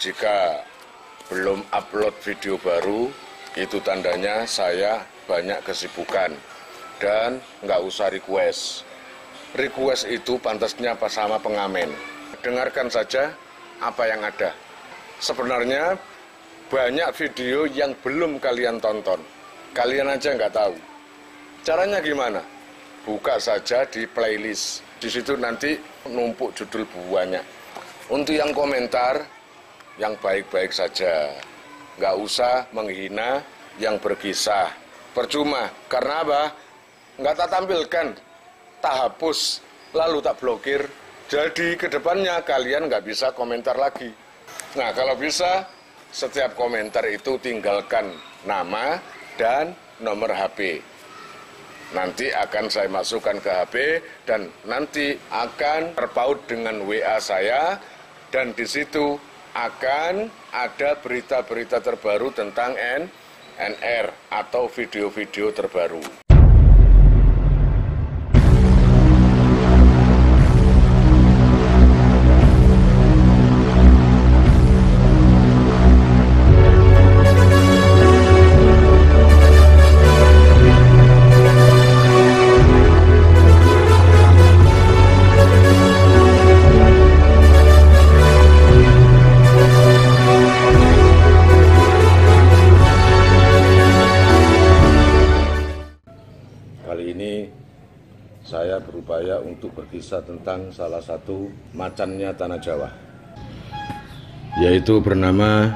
Jika belum upload video baru, itu tandanya saya banyak kesibukan dan nggak usah request. Request itu pantasnya pas sama pengamen. Dengarkan saja apa yang ada. Sebenarnya banyak video yang belum kalian tonton. Kalian aja nggak tahu. Caranya gimana? Buka saja di playlist. Di situ nanti numpuk judul banyak. Untuk yang komentar, yang baik-baik saja, nggak usah menghina yang berkisah. Percuma, karena apa? Nggak tak tampilkan, tak hapus, lalu tak blokir. Jadi kedepannya kalian nggak bisa komentar lagi. Nah, kalau bisa, setiap komentar itu tinggalkan nama dan nomor HP. Nanti akan saya masukkan ke HP dan nanti akan terpaut dengan WA saya, dan di situ akan ada berita-berita terbaru tentang NR atau video-video terbaru. Kali ini saya berupaya untuk berkisah tentang salah satu macannya Tanah Jawa, yaitu bernama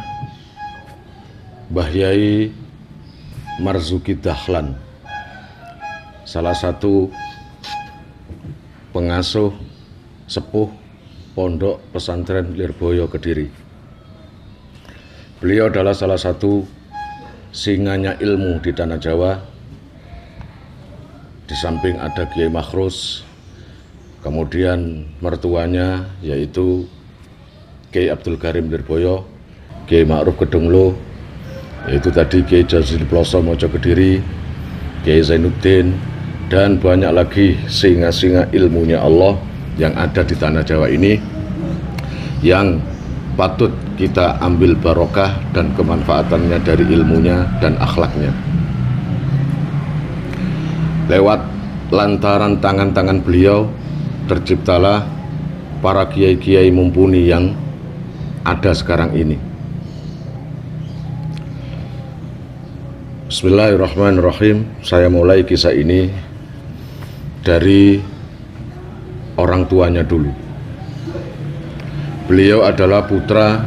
Mbah Yai Marzuki Dahlan, salah satu pengasuh sepuh Pondok Pesantren Lirboyo Kediri. Beliau adalah salah satu singanya ilmu di Tanah Jawa. Di samping ada Kiai Makhrus, kemudian mertuanya yaitu Kiai Abdul Karim Lirboyo, Kiai Ma'ruf Kedunglo, yaitu tadi Kiai Jazil Ploso Mojo Kediri, Kiai Zainuddin, dan banyak lagi singa-singa ilmunya Allah yang ada di Tanah Jawa ini, yang patut kita ambil barokah dan kemanfaatannya dari ilmunya dan akhlaknya. Lewat lantaran tangan-tangan beliau terciptalah para kiai-kiai mumpuni yang ada sekarang ini. Bismillahirrahmanirrahim. Saya mulai kisah ini dari orang tuanya dulu. Beliau adalah putra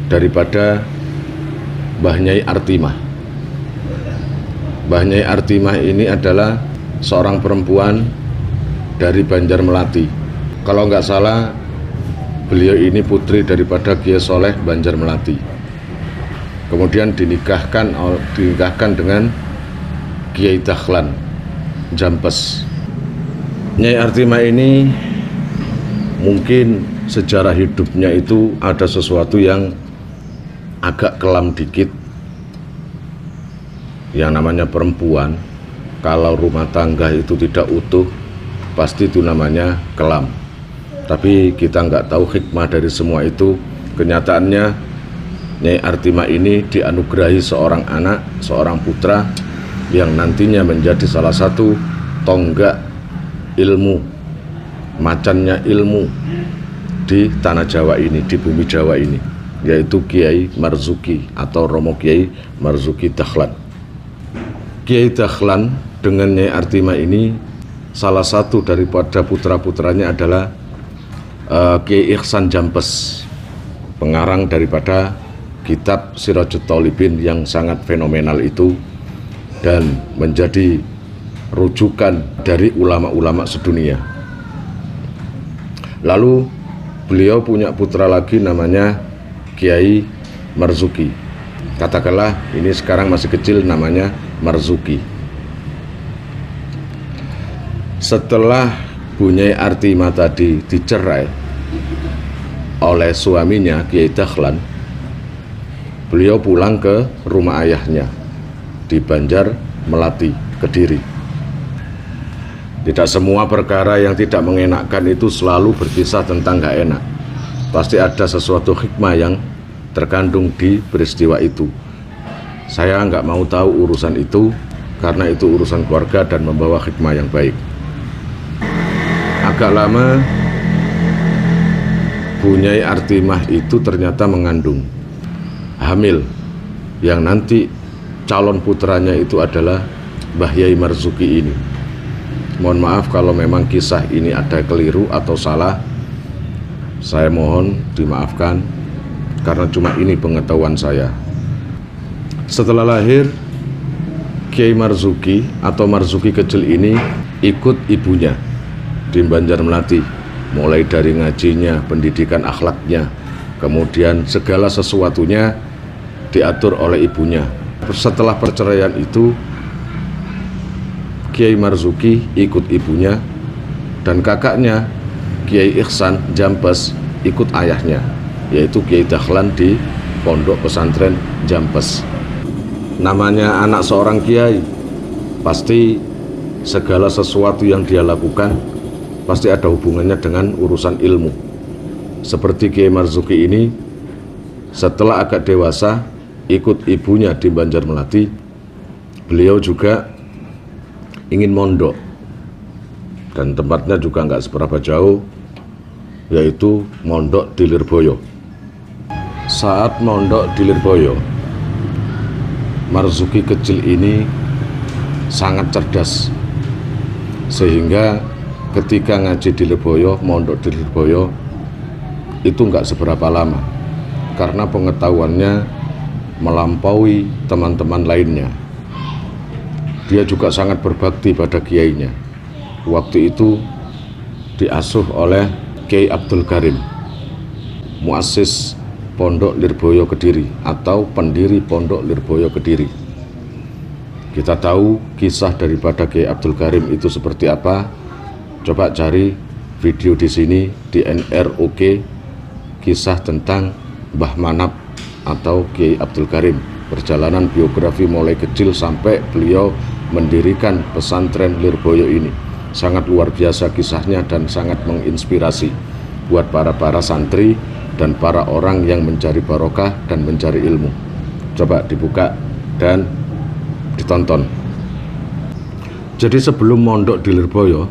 daripada Mbah Nyai Artimah. Mbah Nyai Artimah ini adalah seorang perempuan dari Banjar Melati. Kalau nggak salah, beliau ini putri daripada Kiai Soleh Banjar Melati. Kemudian dinikahkan dengan Kiai Dahlan Jampes. Nyai Artimah ini mungkin sejarah hidupnya itu ada sesuatu yang agak kelam dikit. Yang namanya perempuan, kalau rumah tangga itu tidak utuh, pasti itu namanya kelam. Tapi kita nggak tahu hikmah dari semua itu. Kenyataannya Nyai Artimah ini dianugerahi seorang anak, seorang putra yang nantinya menjadi salah satu tonggak ilmu, macannya ilmu di Tanah Jawa ini, di bumi Jawa ini, yaitu Kiai Marzuki atau Romo Kiai Marzuki Dahlan. Kiai Dahlan dengan Nyai Artimah ini, salah satu daripada putra-putranya adalah Kiai Ihsan Jampes, pengarang daripada kitab Sirajut Thalibin yang sangat fenomenal itu dan menjadi rujukan dari ulama-ulama sedunia. Lalu beliau punya putra lagi namanya Kiai Marzuki. Katakanlah ini sekarang masih kecil, namanya Marzuki. Setelah Bu Nyai Artimah tadi dicerai oleh suaminya Kiai Dahlan, beliau pulang ke rumah ayahnya di Banjar Melati, Kediri. Tidak semua perkara yang tidak mengenakkan itu selalu berkisah tentang gak enak. Pasti ada sesuatu hikmah yang terkandung di peristiwa itu. Saya nggak mau tahu urusan itu, karena itu urusan keluarga dan membawa hikmah yang baik. Agak lama, Bu Nyai Artimah itu ternyata mengandung, hamil, yang nanti calon putranya itu adalah Mbah Yai Marzuki ini. Mohon maaf kalau memang kisah ini ada keliru atau salah, saya mohon dimaafkan, karena cuma ini pengetahuan saya. Setelah lahir, Kiai Marzuki atau Marzuki kecil ini ikut ibunya di Banjarmelati, mulai dari ngajinya, pendidikan akhlaknya, kemudian segala sesuatunya diatur oleh ibunya. Setelah perceraian itu, Kiai Marzuki ikut ibunya, dan kakaknya Kiai Ihsan Jampes ikut ayahnya, yaitu Kiai Dahlan di Pondok Pesantren Jampes. Namanya anak seorang kiai, pasti segala sesuatu yang dia lakukan pasti ada hubungannya dengan urusan ilmu. Seperti Kiai Marzuki ini, setelah agak dewasa ikut ibunya di Banjarmelati, beliau juga ingin mondok, dan tempatnya juga nggak seberapa jauh, yaitu mondok di Lirboyo. Saat mondok di Lirboyo, Marzuki kecil ini sangat cerdas, sehingga ketika ngaji di Lirboyo, mondok di Lirboyo, itu nggak seberapa lama, karena pengetahuannya melampaui teman-teman lainnya. Dia juga sangat berbakti pada kiainya. Waktu itu diasuh oleh Kiai Abdul Karim, muassis Pondok Lirboyo Kediri atau pendiri Pondok Lirboyo Kediri. Kita tahu kisah daripada Kiai Abdul Karim itu seperti apa. Coba cari video di sini di NROK, kisah tentang Mbah Manap atau Kiai Abdul Karim, perjalanan biografi mulai kecil sampai beliau mendirikan pesantren Lirboyo ini. Sangat luar biasa kisahnya dan sangat menginspirasi buat para santri dan para orang yang mencari barokah dan mencari ilmu. Coba dibuka dan ditonton. Jadi sebelum mondok di Lirboyo,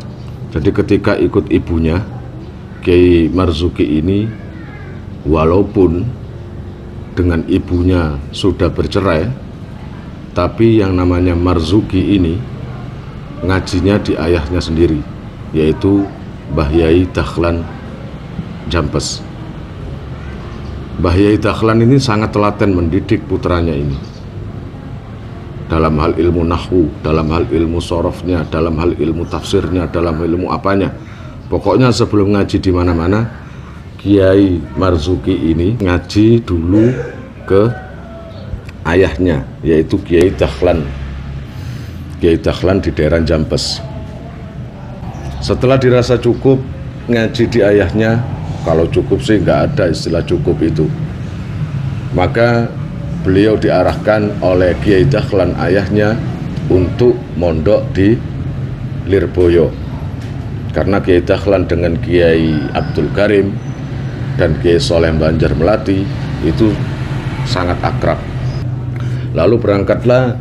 jadi ketika ikut ibunya, Kiai Marzuki ini, walaupun dengan ibunya sudah bercerai, tapi yang namanya Marzuki ini ngajinya di ayahnya sendiri, yaitu Mbah Yai Dahlan Jampes. Mbah Yai Dahlan ini sangat telaten mendidik putranya ini dalam hal ilmu nahwu, dalam hal ilmu sorofnya, dalam hal ilmu tafsirnya, dalam ilmu apanya. Pokoknya sebelum ngaji di mana-mana, Kiai Marzuki ini ngaji dulu ke ayahnya, yaitu Kiai Dahlan. Kiai Dahlan di daerah Jampes. Setelah dirasa cukup ngaji di ayahnya, kalau cukup sih nggak ada istilah cukup itu, maka beliau diarahkan oleh Kiai Dahlan ayahnya untuk mondok di Lirboyo. Karena Kiai Dahlan dengan Kiai Abdul Karim dan Kiai Soleh Banjarmelati itu sangat akrab. Lalu berangkatlah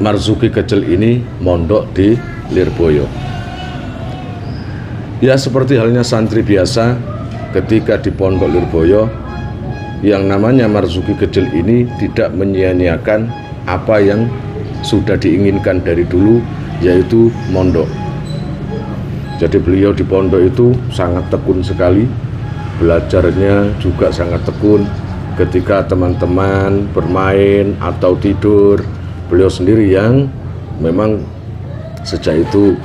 Marzuki kecil ini mondok di Lirboyo. Ya seperti halnya santri biasa, ketika di pondok Lirboyo, yang namanya Marzuki kecil ini tidak menyia-nyiakan apa yang sudah diinginkan dari dulu, yaitu mondok. Jadi beliau di pondok itu sangat tekun sekali, belajarnya juga sangat tekun. Ketika teman-teman bermain atau tidur, beliau sendiri yang memang sejak itu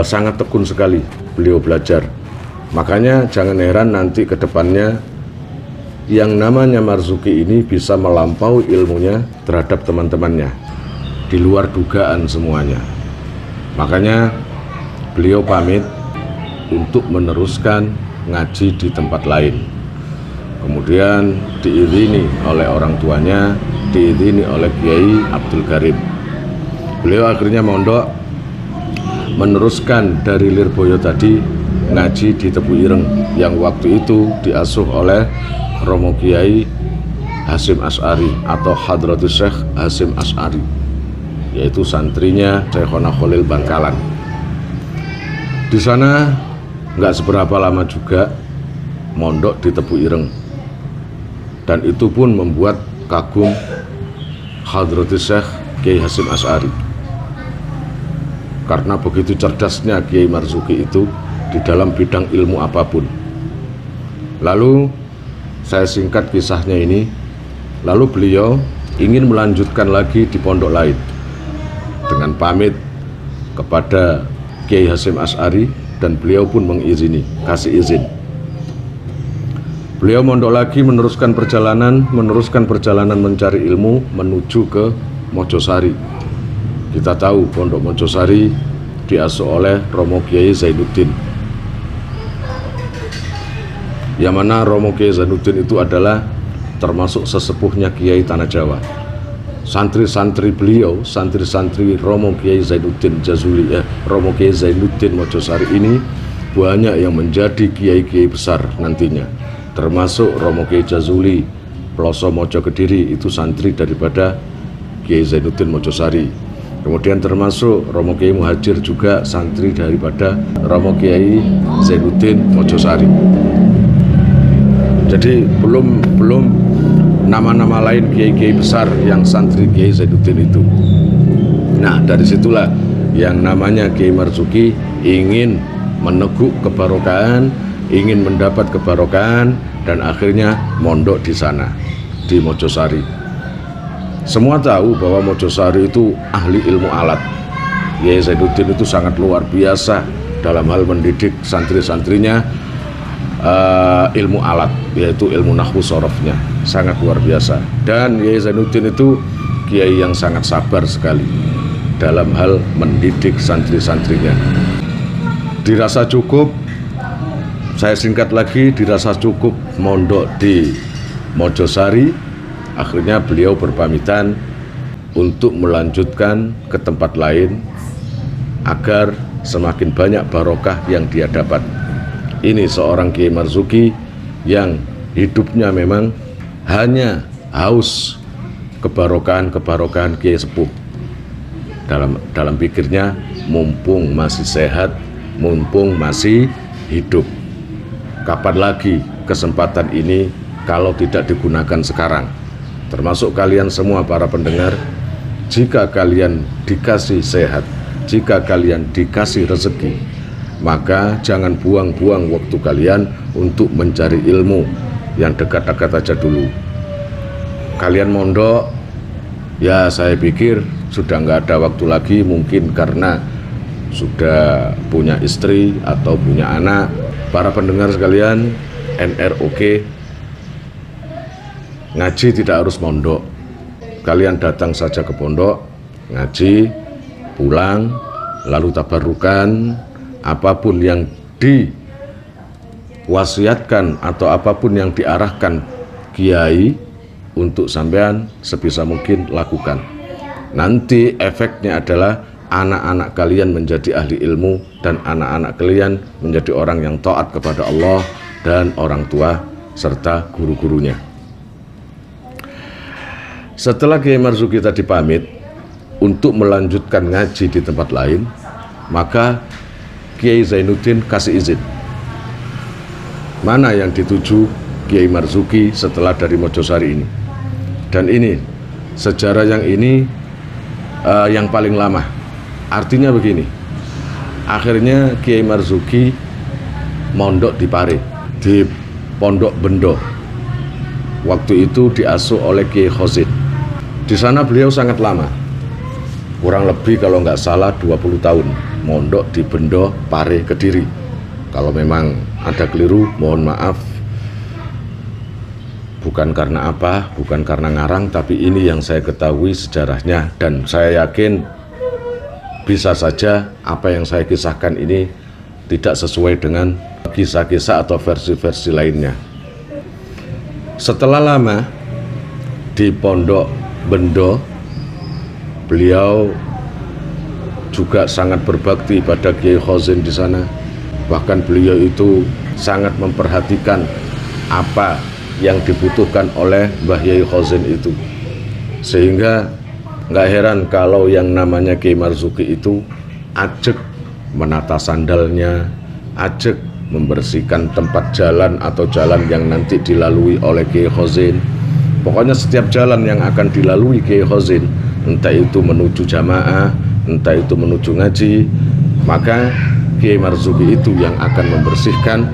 sangat tekun sekali beliau belajar. Makanya jangan heran nanti ke depannya yang namanya Marzuki ini bisa melampaui ilmunya terhadap teman-temannya, di luar dugaan semuanya. Makanya beliau pamit untuk meneruskan ngaji di tempat lain. Kemudian diiringi oleh orang tuanya, diiringi oleh Kiai Abdul Karim. Beliau akhirnya mondok meneruskan dari Lirboyo tadi ngaji di Tebu Ireng yang waktu itu diasuh oleh Romo Kiai Hasyim Asy'ari atau Hadratus Syekh Hasyim Asy'ari, yaitu santrinya Syekhona Khalil Bangkalan. Di sana nggak seberapa lama juga mondok di Tebu Ireng, dan itu pun membuat kagum Hadratus Syekh Kiai Hasyim Asy'ari karena begitu cerdasnya Kiai Marzuki itu di dalam bidang ilmu apapun. Lalu saya singkat kisahnya ini. Lalu beliau ingin melanjutkan lagi di pondok lain dengan pamit kepada Kiai Hasyim Asy'ari, dan beliau pun mengizini, kasih izin. Beliau mondok lagi meneruskan perjalanan mencari ilmu menuju ke Mojosari. Kita tahu pondok Mojosari diasuh oleh Romo Kiai Zainuddin, yang mana Romo Kiai Zainuddin itu adalah termasuk sesepuhnya Kiai Tanah Jawa. Santri-santri beliau, santri-santri Romo Kiai Zainuddin Jazuli, Romo Kiai Zainuddin Mojosari ini banyak yang menjadi kiai-kiai besar nantinya, termasuk Romo Kiai Jazuli Ploso Mojo Kediri, itu santri daripada Kiai Zainuddin Mojosari. Kemudian termasuk Romo Kiai Muhajir juga santri daripada Romo Kiai Zainuddin Mojosari. Jadi belum nama-nama lain kiai-kiai besar yang santri Kiai Zainuddin itu. Nah, dari situlah yang namanya Kiai Marzuki ingin meneguk kebarokahan, ingin mendapat kebarokahan, dan akhirnya mondok di sana, di Mojosari. Semua tahu bahwa Mojosari itu ahli ilmu alat. Kiai Zainuddin itu sangat luar biasa dalam hal mendidik santri-santrinya ilmu alat, yaitu ilmu nahwu sorofnya, sangat luar biasa. Dan Kiai Zainuddin itu kiai yang sangat sabar sekali dalam hal mendidik santri-santrinya. Dirasa cukup, saya singkat lagi, dirasa cukup mondok di Mojosari. Akhirnya beliau berpamitan untuk melanjutkan ke tempat lain agar semakin banyak barokah yang dia dapat. Ini seorang Kiai Marzuki yang hidupnya memang hanya haus kebarokahan Kiai Sepuh. Dalam pikirnya, mumpung masih sehat, mumpung masih hidup, kapan lagi kesempatan ini kalau tidak digunakan sekarang? Termasuk kalian semua para pendengar, jika kalian dikasih sehat, jika kalian dikasih rezeki, maka jangan buang-buang waktu kalian untuk mencari ilmu yang dekat-dekat aja dulu. Kalian mondok, ya saya pikir sudah nggak ada waktu lagi, mungkin karena sudah punya istri atau punya anak. Para pendengar sekalian, NROK, ngaji tidak harus mondok. Kalian datang saja ke pondok, ngaji, pulang, lalu tabarukan. Apapun yang diwasiatkan atau apapun yang diarahkan kiai untuk sampean sebisa mungkin lakukan. Nanti efeknya adalah anak-anak kalian menjadi ahli ilmu dan anak-anak kalian menjadi orang yang taat kepada Allah dan orang tua serta guru-gurunya. Setelah Kiai Marzuki tadi pamit untuk melanjutkan ngaji di tempat lain, maka Kiai Zainuddin kasih izin. Mana yang dituju Kiai Marzuki setelah dari Mojosari ini? Dan ini sejarah yang ini yang paling lama. Artinya begini, akhirnya Kiai Marzuki mondok di Pare, di Pondok Bendo. Waktu itu diasuh oleh Kiai Khozin. Di sana beliau sangat lama, kurang lebih kalau nggak salah 20 tahun mondok di Bendo, Pare, Kediri. Kalau memang ada keliru, mohon maaf. Bukan karena apa, bukan karena ngarang, tapi ini yang saya ketahui sejarahnya. Dan saya yakin bisa saja apa yang saya kisahkan ini tidak sesuai dengan kisah-kisah atau versi-versi lainnya. Setelah lama di Pondok Bendo, beliau juga sangat berbakti pada Kiai Khozin di sana. Bahkan beliau itu sangat memperhatikan apa yang dibutuhkan oleh Mbah Yai Khozin itu. Sehingga nggak heran kalau yang namanya Kiai Marzuki itu ajek menata sandalnya, ajek membersihkan tempat jalan atau jalan yang nanti dilalui oleh Kiai Khozin. Pokoknya setiap jalan yang akan dilalui Kiai Khozin, entah itu menuju jamaah, entah itu menuju ngaji, maka Kiai Marzuki itu yang akan membersihkan,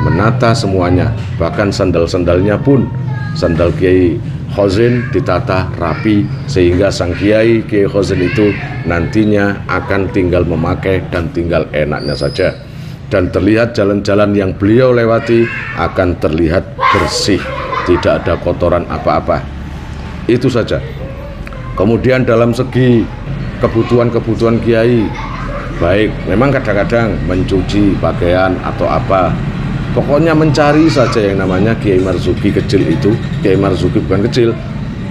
menata semuanya. Bahkan sandal-sandalnya pun, sandal Kiai Khozin ditata rapi sehingga sang Kiai Khozin itu nantinya akan tinggal memakai dan tinggal enaknya saja. Dan terlihat jalan-jalan yang beliau lewati akan terlihat bersih, tidak ada kotoran apa-apa. Itu saja. Kemudian dalam segi kebutuhan-kebutuhan Kiai, baik memang kadang-kadang mencuci pakaian atau apa, pokoknya mencari saja yang namanya Kiai Marzuki kecil itu. Kiai Marzuki bukan kecil,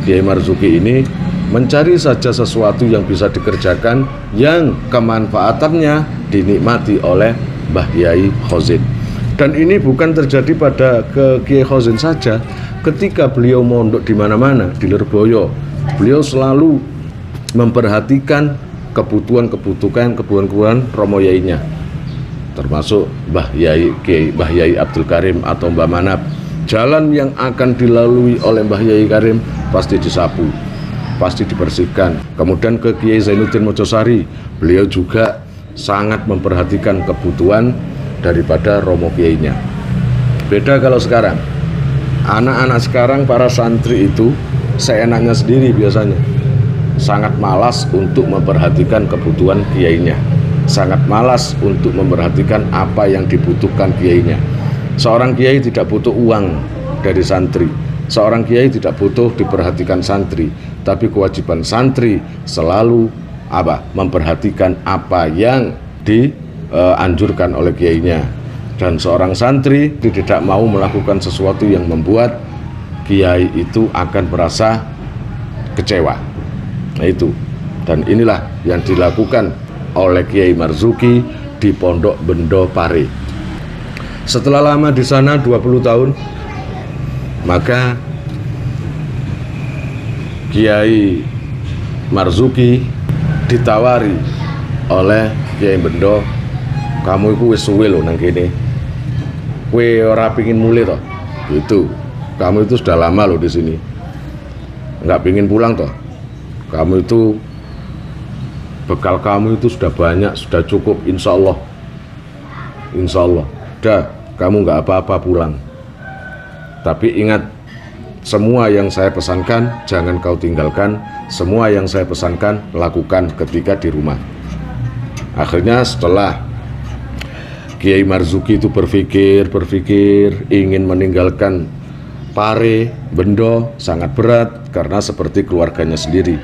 Kiai Marzuki ini mencari saja sesuatu yang bisa dikerjakan, yang kemanfaatannya dinikmati oleh Mbah Yai Khozin. Dan ini bukan terjadi pada ke Kiai Khozin saja. Ketika beliau mondok di mana-mana di Lirboyo, beliau selalu memperhatikan kebutuhan Romo Yainya, termasuk Mbah Yai Abdul Karim atau Mbah Manap. Jalan yang akan dilalui oleh Mbah Yai Karim pasti disapu, pasti dibersihkan. Kemudian ke Kiai Zainuddin Mojosari, beliau juga sangat memperhatikan kebutuhan daripada Romo Kiainya. Beda kalau sekarang, anak-anak sekarang, para santri itu seenaknya sendiri biasanya, sangat malas untuk memperhatikan kebutuhan kiainya, sangat malas untuk memperhatikan apa yang dibutuhkan kiainya. Seorang kiai tidak butuh uang dari santri, seorang kiai tidak butuh diperhatikan santri, tapi kewajiban santri selalu memperhatikan apa yang dianjurkan oleh kiainya. Dan seorang santri tidak mau melakukan sesuatu yang membuat kiai itu akan merasa kecewa. Nah itu, dan inilah yang dilakukan oleh Kiai Marzuki di Pondok Bendo Pare. Setelah lama di sana 20 tahun, maka Kiai Marzuki ditawari oleh Kiai Bendo, kamu itu wis suwe lho nang kene, kowe ora pengin mulih toh? Gitu, kamu itu sudah lama loh di sini, nggak pengin pulang toh? Kamu itu, bekal kamu itu sudah banyak, sudah cukup, insya Allah. Insya Allah, udah, kamu nggak apa-apa pulang. Tapi ingat, semua yang saya pesankan jangan kau tinggalkan, semua yang saya pesankan lakukan ketika di rumah. Akhirnya setelah Kiai Marzuki itu berpikir ingin meninggalkan Pare, Bendo, sangat berat karena seperti keluarganya sendiri.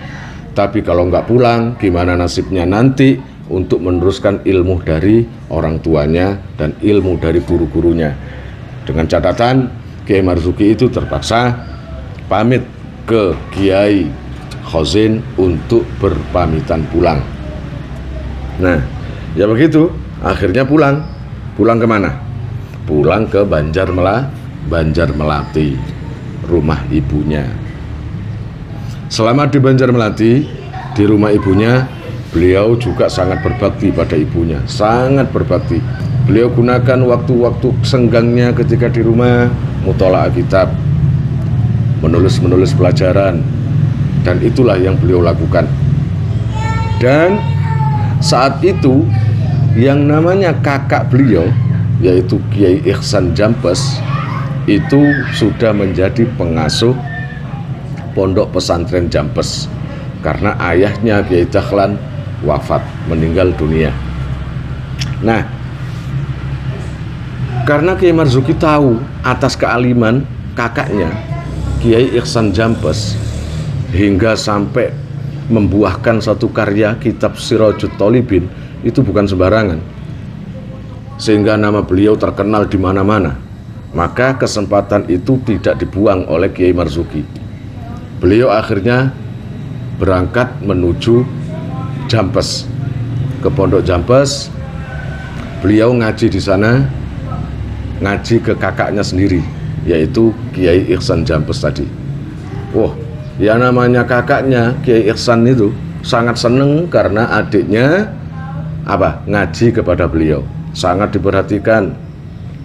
Tapi kalau nggak pulang, gimana nasibnya nanti untuk meneruskan ilmu dari orang tuanya dan ilmu dari guru-gurunya. Dengan catatan, Kiai Marzuki itu terpaksa pamit ke Kiai Khozin untuk berpamitan pulang. Nah, ya begitu, akhirnya pulang. Pulang kemana? Pulang ke Banjarmelati, rumah ibunya. Selama di Banjarmelati, di rumah ibunya, beliau juga sangat berbakti pada ibunya, sangat berbakti. Beliau gunakan waktu-waktu senggangnya ketika di rumah, mutola'ah kitab, menulis pelajaran, dan itulah yang beliau lakukan. Dan saat itu, yang namanya kakak beliau, yaitu Kiai Ihsan Jampes, itu sudah menjadi pengasuh Pondok Pesantren Jampes karena ayahnya Kiai Dahlan wafat, meninggal dunia. Nah, karena Kiai Marzuki tahu atas kealiman kakaknya Kiai Ihsan Jampes hingga sampai membuahkan satu karya kitab Sirajut Thalibin, itu bukan sembarangan, sehingga nama beliau terkenal di mana-mana. Maka kesempatan itu tidak dibuang oleh Kiai Marzuki. Beliau akhirnya berangkat menuju Jampes, ke Pondok Jampes, beliau ngaji di sana, ngaji ke kakaknya sendiri, yaitu Kiai Ihsan Jampes tadi. Wah, ya namanya kakaknya Kiai Ihsan itu sangat seneng karena adiknya ngaji kepada beliau, sangat diperhatikan.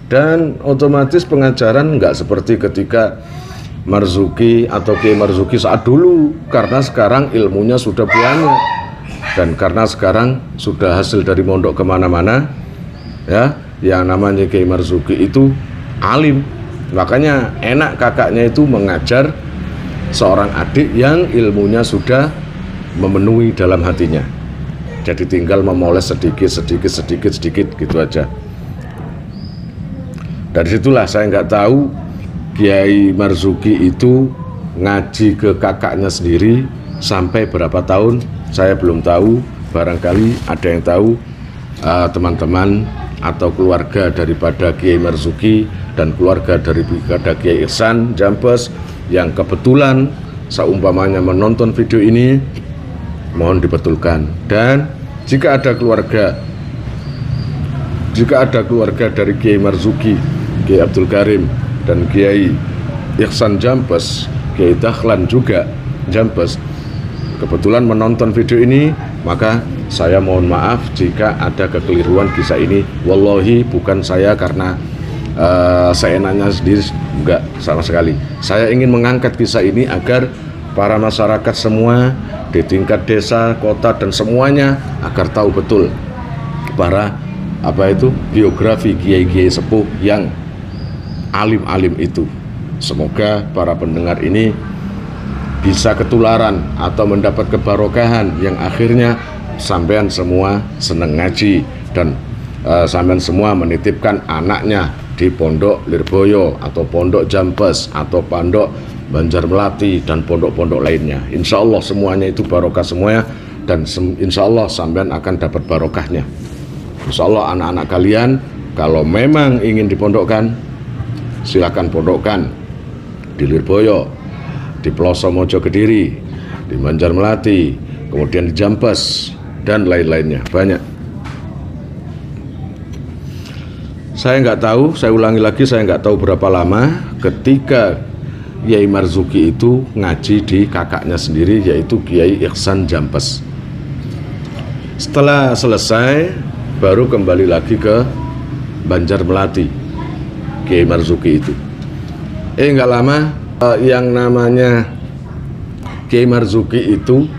Dan otomatis pengajaran nggak seperti ketika Marzuki atau Kiai Marzuki saat dulu, karena sekarang ilmunya sudah banyak, dan karena sekarang sudah hasil dari mondok kemana-mana, ya, yang namanya Kiai Marzuki itu alim, makanya enak kakaknya itu mengajar seorang adik yang ilmunya sudah memenuhi dalam hatinya, jadi tinggal memoles sedikit gitu aja. Dari situlah saya nggak tahu Kiai Marzuki itu ngaji ke kakaknya sendiri sampai berapa tahun, saya belum tahu. Barangkali ada yang tahu, teman-teman atau keluarga daripada Kiai Marzuki dan keluarga daripada Kiai Ihsan Jampes yang kebetulan seumpamanya menonton video ini, mohon dibetulkan. Dan jika ada keluarga dari Kiai Marzuki, Kiai Abdul Karim dan Kiai Ihsan Jampes, Kiai Dahlan juga Jampes, kebetulan menonton video ini, maka saya mohon maaf jika ada kekeliruan kisah ini. Wallahi bukan saya karena seenaknya sendiri, enggak sama sekali. Saya ingin mengangkat kisah ini agar para masyarakat semua di tingkat desa, kota dan semuanya agar tahu betul para biografi kiai-kiai sepuh yang alim-alim itu. Semoga para pendengar ini bisa ketularan atau mendapat kebarokahan yang akhirnya sampean semua seneng ngaji dan sampean semua menitipkan anaknya di Pondok Lirboyo atau Pondok Jampes atau Pondok Banjarmelati dan pondok-pondok lainnya. Insya Allah semuanya itu barokah semuanya, dan insya Allah sampean akan dapat barokahnya. Insya Allah anak-anak kalian kalau memang ingin dipondokkan, silakan pondokkan di Lirboyo, di Peloso Mojo Kediri, di Banjarmelati, kemudian di Jampes dan lain-lainnya, banyak. Saya nggak tahu, saya ulangi lagi, saya nggak tahu berapa lama ketika Kiai Marzuki itu ngaji di kakaknya sendiri, yaitu Kiai Ihsan Jampes. Setelah selesai baru kembali lagi ke Banjarmelati Kiai Marzuki itu. Nggak lama yang namanya Kiai Marzuki itu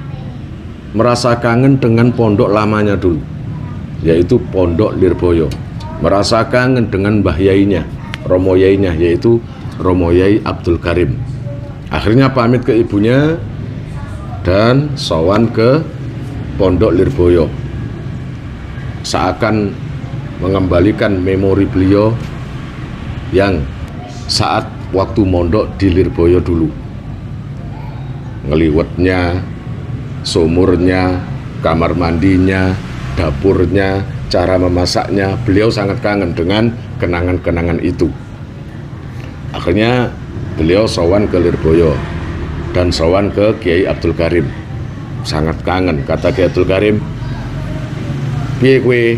merasa kangen dengan pondok lamanya dulu, yaitu Pondok Lirboyo. Merasa kangen dengan Mbah Yainya, Romo Yainya, yaitu Romo Yai Abdul Karim. Akhirnya pamit ke ibunya dan sowan ke Pondok Lirboyo, seakan mengembalikan memori beliau yang saat waktu mondok di Lirboyo dulu. Ngeliwetnya, sumurnya, kamar mandinya, dapurnya, cara memasaknya, beliau sangat kangen dengan kenangan-kenangan itu. Akhirnya beliau sowan ke Lirboyo dan sowan ke Kiai Abdul Karim. Sangat kangen, kata Kiai Abdul Karim, piye kue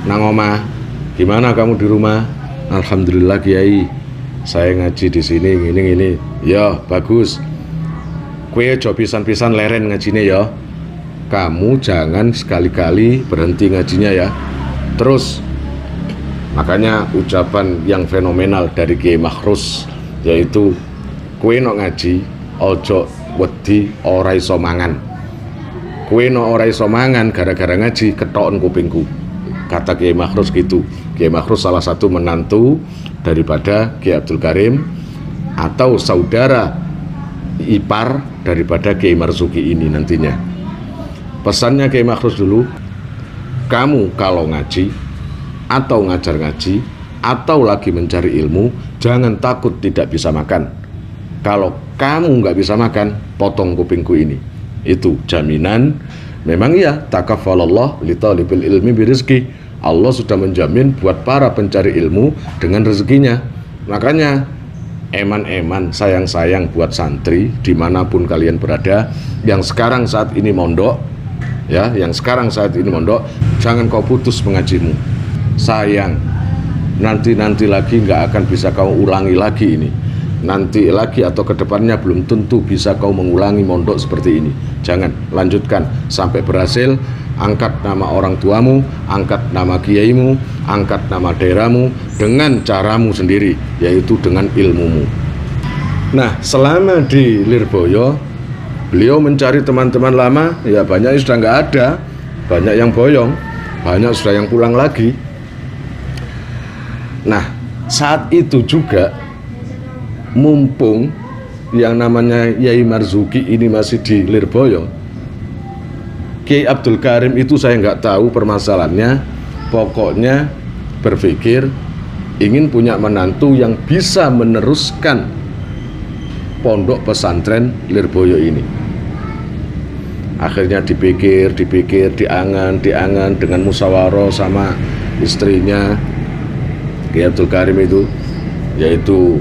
nang omah, gimana kamu di rumah? Alhamdulillah Kiai, saya ngaji di sini gini. Ya bagus, kue aja pisan-pisan leren ngajine ya. Kamu jangan sekali-kali berhenti ngajinya ya. Terus, makanya ucapan yang fenomenal dari Kiai Makhrus, yaitu kue nok ngaji ojo wedi ora iso mangan. Kue nok ora iso mangan gara-gara ngaji ketokon kupingku, kata Kiai Makhrus gitu. Kiai Makhrus salah satu menantu daripada Kiai Abdul Karim atau saudara ipar daripada Kiai Marzuki ini nantinya. Pesannya Kiai Makhrus dulu, kamu kalau ngaji atau ngajar ngaji atau lagi mencari ilmu, jangan takut tidak bisa makan. Kalau kamu nggak bisa makan, potong kupingku ini. Itu jaminan. Memang ya, takaffalallah li talibil ilmi birizki. Allah sudah menjamin buat para pencari ilmu dengan rezekinya. Makanya eman-eman, sayang-sayang buat santri dimanapun kalian berada, yang sekarang saat ini mondok, ya, yang sekarang saat ini mondok, jangan kau putus mengajimu. sayang, nanti lagi nggak akan bisa kau ulangi lagi ini. Nanti lagi atau kedepannya belum tentu bisa kau mengulangi mondok seperti ini. Jangan, lanjutkan sampai berhasil. Angkat nama orang tuamu, angkat nama kiaimu, angkat nama daerahmu dengan caramu sendiri, yaitu dengan ilmumu. Nah, selama di Lirboyo, beliau mencari teman-teman lama, ya banyak yang sudah nggak ada, banyak yang boyong, banyak sudah yang pulang lagi. Nah, saat itu juga, mumpung yang namanya Yai Marzuki ini masih di Lirboyo, Kiai Abdul Karim itu saya nggak tahu permasalahannya, pokoknya berpikir ingin punya menantu yang bisa meneruskan pondok pesantren Lirboyo ini. Akhirnya dipikir, diangan dengan musyawarah sama istrinya Kiai Abdul Karim itu, yaitu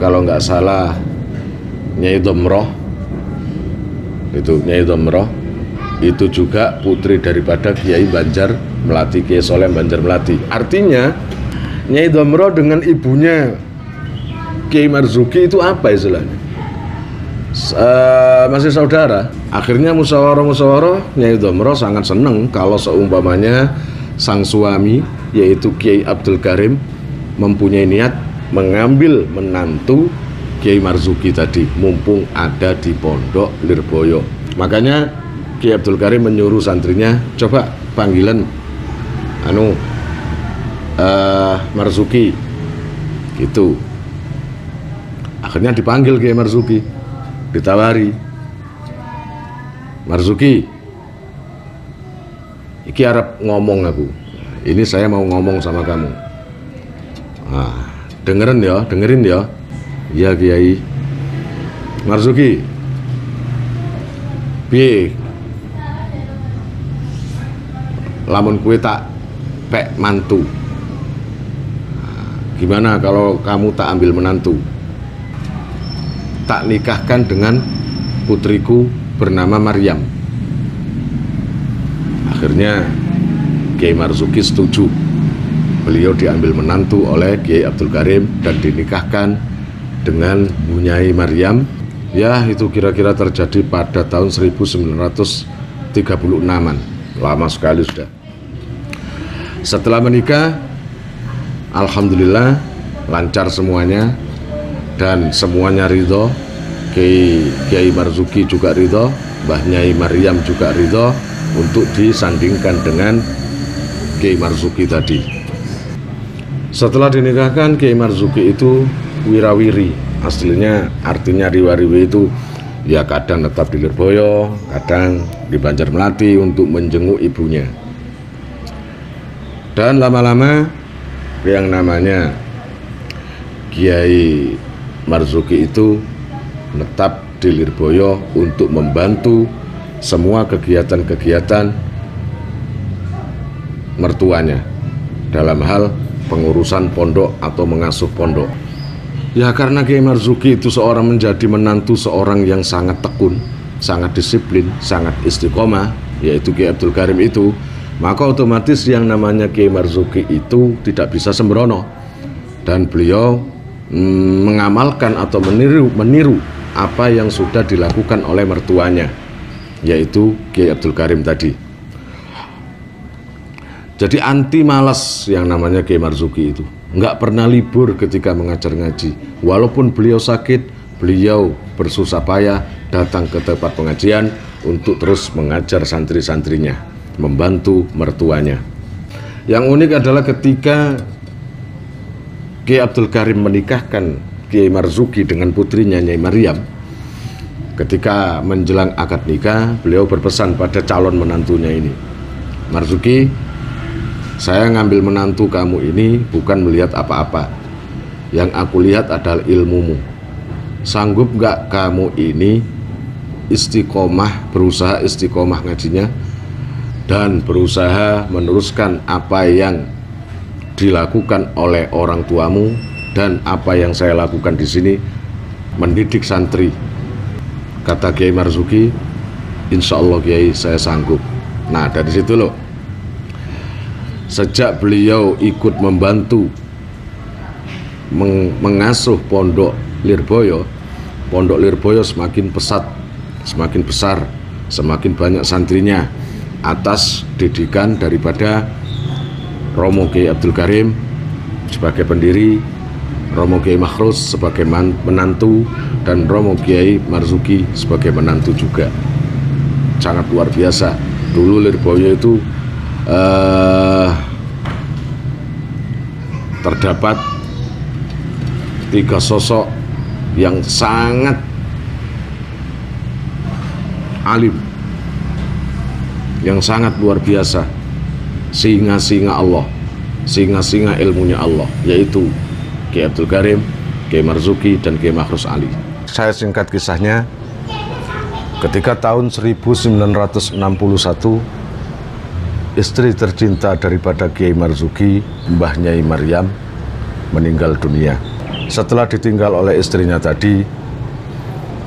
kalau nggak salah Nyai Domroh, itu Nyai Domroh, itu juga putri daripada Kiai Banjar Melati, Kiai Soleh Banjar Melati. Artinya Nyai Domroh dengan ibunya Kiai Marzuki itu apa istilahnya? Masih saudara. Akhirnya musyawarah Nyai Domroh sangat senang kalau seumpamanya sang suami yaitu Kiai Abdul Karim mempunyai niat mengambil menantu Kiai Marzuki tadi, mumpung ada di pondok Lirboyo. Makanya Kiai Abdul Karim menyuruh santrinya, coba panggilan Marzuki gitu. Akhirnya dipanggil Kiai Marzuki, ditawari, Marzuki, iki arep ngomong aku, ini saya mau ngomong sama kamu. Nah, dengerin ya. Ya Kiai. Marzuki, piye lamun kue tak pek mantu, gimana kalau kamu tak ambil menantu, tak nikahkan dengan putriku bernama Maryam. Akhirnya Kiai Marzuki setuju. Beliau diambil menantu oleh Kiai Abdul Karim dan dinikahkan dengan Nyai Maryam. Ya, itu kira-kira terjadi pada tahun 1936-an. Lama sekali sudah. Setelah menikah, alhamdulillah lancar semuanya dan semuanya ridho. Kiai Marzuki juga ridho, Mbah Nyai Maryam juga ridho untuk disandingkan dengan Kiai Marzuki tadi. Setelah dinikahkan, Kiai Marzuki itu wirawiri, aslinya artinya riwariwi itu ya kadang tetap di Lirboyo, kadang di Banjar Melati untuk menjenguk ibunya. Dan lama-lama yang namanya Kiai Marzuki itu menetap di Lirboyo untuk membantu semua kegiatan-kegiatan mertuanya dalam hal pengurusan pondok atau mengasuh pondok. Ya karena Kiai Marzuki itu seorang menjadi menantu seorang yang sangat tekun, sangat disiplin, sangat istiqomah, yaitu Kiai Abdul Karim itu, maka otomatis yang namanya Kiai Marzuki itu tidak bisa sembrono. Dan beliau mengamalkan atau meniru apa yang sudah dilakukan oleh mertuanya, yaitu Kiai Abdul Karim tadi. Jadi anti malas yang namanya Kiai Marzuki itu, nggak pernah libur ketika mengajar ngaji. Walaupun beliau sakit, beliau bersusah payah datang ke tempat pengajian untuk terus mengajar santri-santrinya, membantu mertuanya. Yang unik adalah ketika Kiai Abdul Karim menikahkan Kiai Marzuki dengan putrinya Nyai Maryam, ketika menjelang akad nikah, beliau berpesan pada calon menantunya ini, Marzuki, saya ngambil menantu kamu ini bukan melihat apa-apa. Yang aku lihat adalah ilmumu. Sanggup gak kamu ini istiqomah, berusaha istiqomah ngajinya dan berusaha meneruskan apa yang dilakukan oleh orang tuamu dan apa yang saya lakukan di sini, mendidik santri. Kata Kiai Marzuki, insya Allah Kiai saya sanggup. Nah dari situ loh, sejak beliau ikut membantu mengasuh Pondok Lirboyo semakin pesat, semakin besar, semakin banyak santrinya atas didikan daripada Romo Kiai Abdul Karim sebagai pendiri, Romo Kiai Makhrus sebagai menantu, dan Romo Kiai Marzuki sebagai menantu juga. Sangat luar biasa. Dulu Lirboyo itu terdapat 3 sosok yang sangat alim, yang sangat luar biasa, singa-singa Allah, singa-singa ilmunya Allah, yaitu Kiai Abdul Karim, Kiai Marzuki, dan Kiai Makhrus Ali. Saya singkat kisahnya, ketika tahun 1961 istri tercinta daripada Kiai Marzuki, Mbah Nyai Maryam, meninggal dunia. Setelah ditinggal oleh istrinya tadi,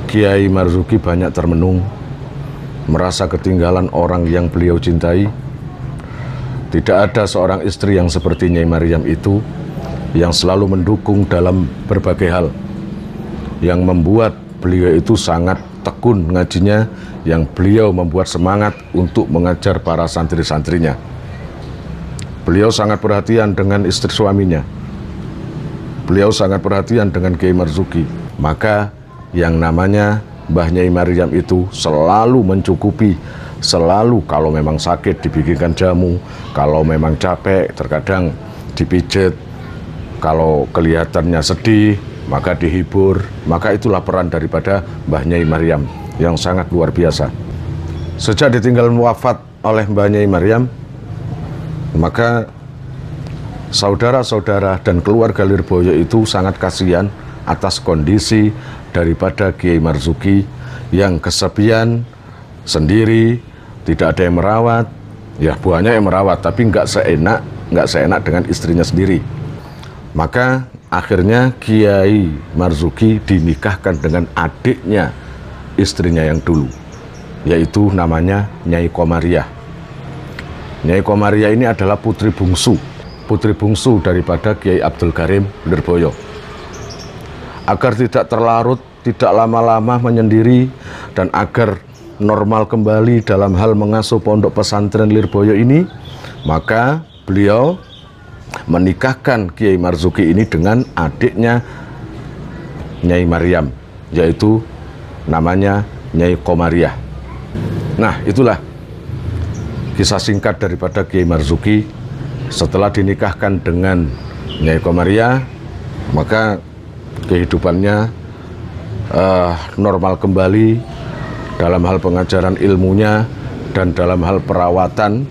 Kiai Marzuki banyak termenung, merasa ketinggalan orang yang beliau cintai. Tidak ada seorang istri yang seperti Nyai Maryam itu, yang selalu mendukung dalam berbagai hal, yang membuat beliau itu sangat tekun ngajinya, yang beliau membuat semangat untuk mengajar para santri-santrinya. Beliau sangat perhatian dengan istri suaminya. Beliau sangat perhatian dengan Kiai Marzuki. Maka yang namanya Mbah Nyai Maryam itu selalu mencukupi, selalu kalau memang sakit dibikinkan jamu, kalau memang capek terkadang dipijit, kalau kelihatannya sedih maka dihibur. Maka itulah peran daripada Mbah Nyai Maryam yang sangat luar biasa. Sejak ditinggal wafat oleh Mbah Nyai Maryam, maka saudara-saudara dan keluarga Lirboyo itu sangat kasihan atas kondisi daripada Kiai Marzuki yang kesepian, sendiri, tidak ada yang merawat. Ya banyak yang merawat, tapi nggak seenak dengan istrinya sendiri. Maka akhirnya Kiai Marzuki dinikahkan dengan adiknya istrinya yang dulu, yaitu namanya Nyai Komariah. Nyai Komariah ini adalah putri bungsu daripada Kiai Abdul Karim Lirboyo. Agar tidak terlarut, tidak lama-lama menyendiri, dan agar normal kembali dalam hal mengasuh pondok pesantren Lirboyo ini, maka beliau menikahkan Kiai Marzuki ini dengan adiknya Nyai Maryam, yaitu namanya Nyai Komariah. Nah, itulah kisah singkat daripada Kiai Marzuki. Setelah dinikahkan dengan Nyai Komariah, maka kehidupannya normal kembali dalam hal pengajaran ilmunya dan dalam hal perawatan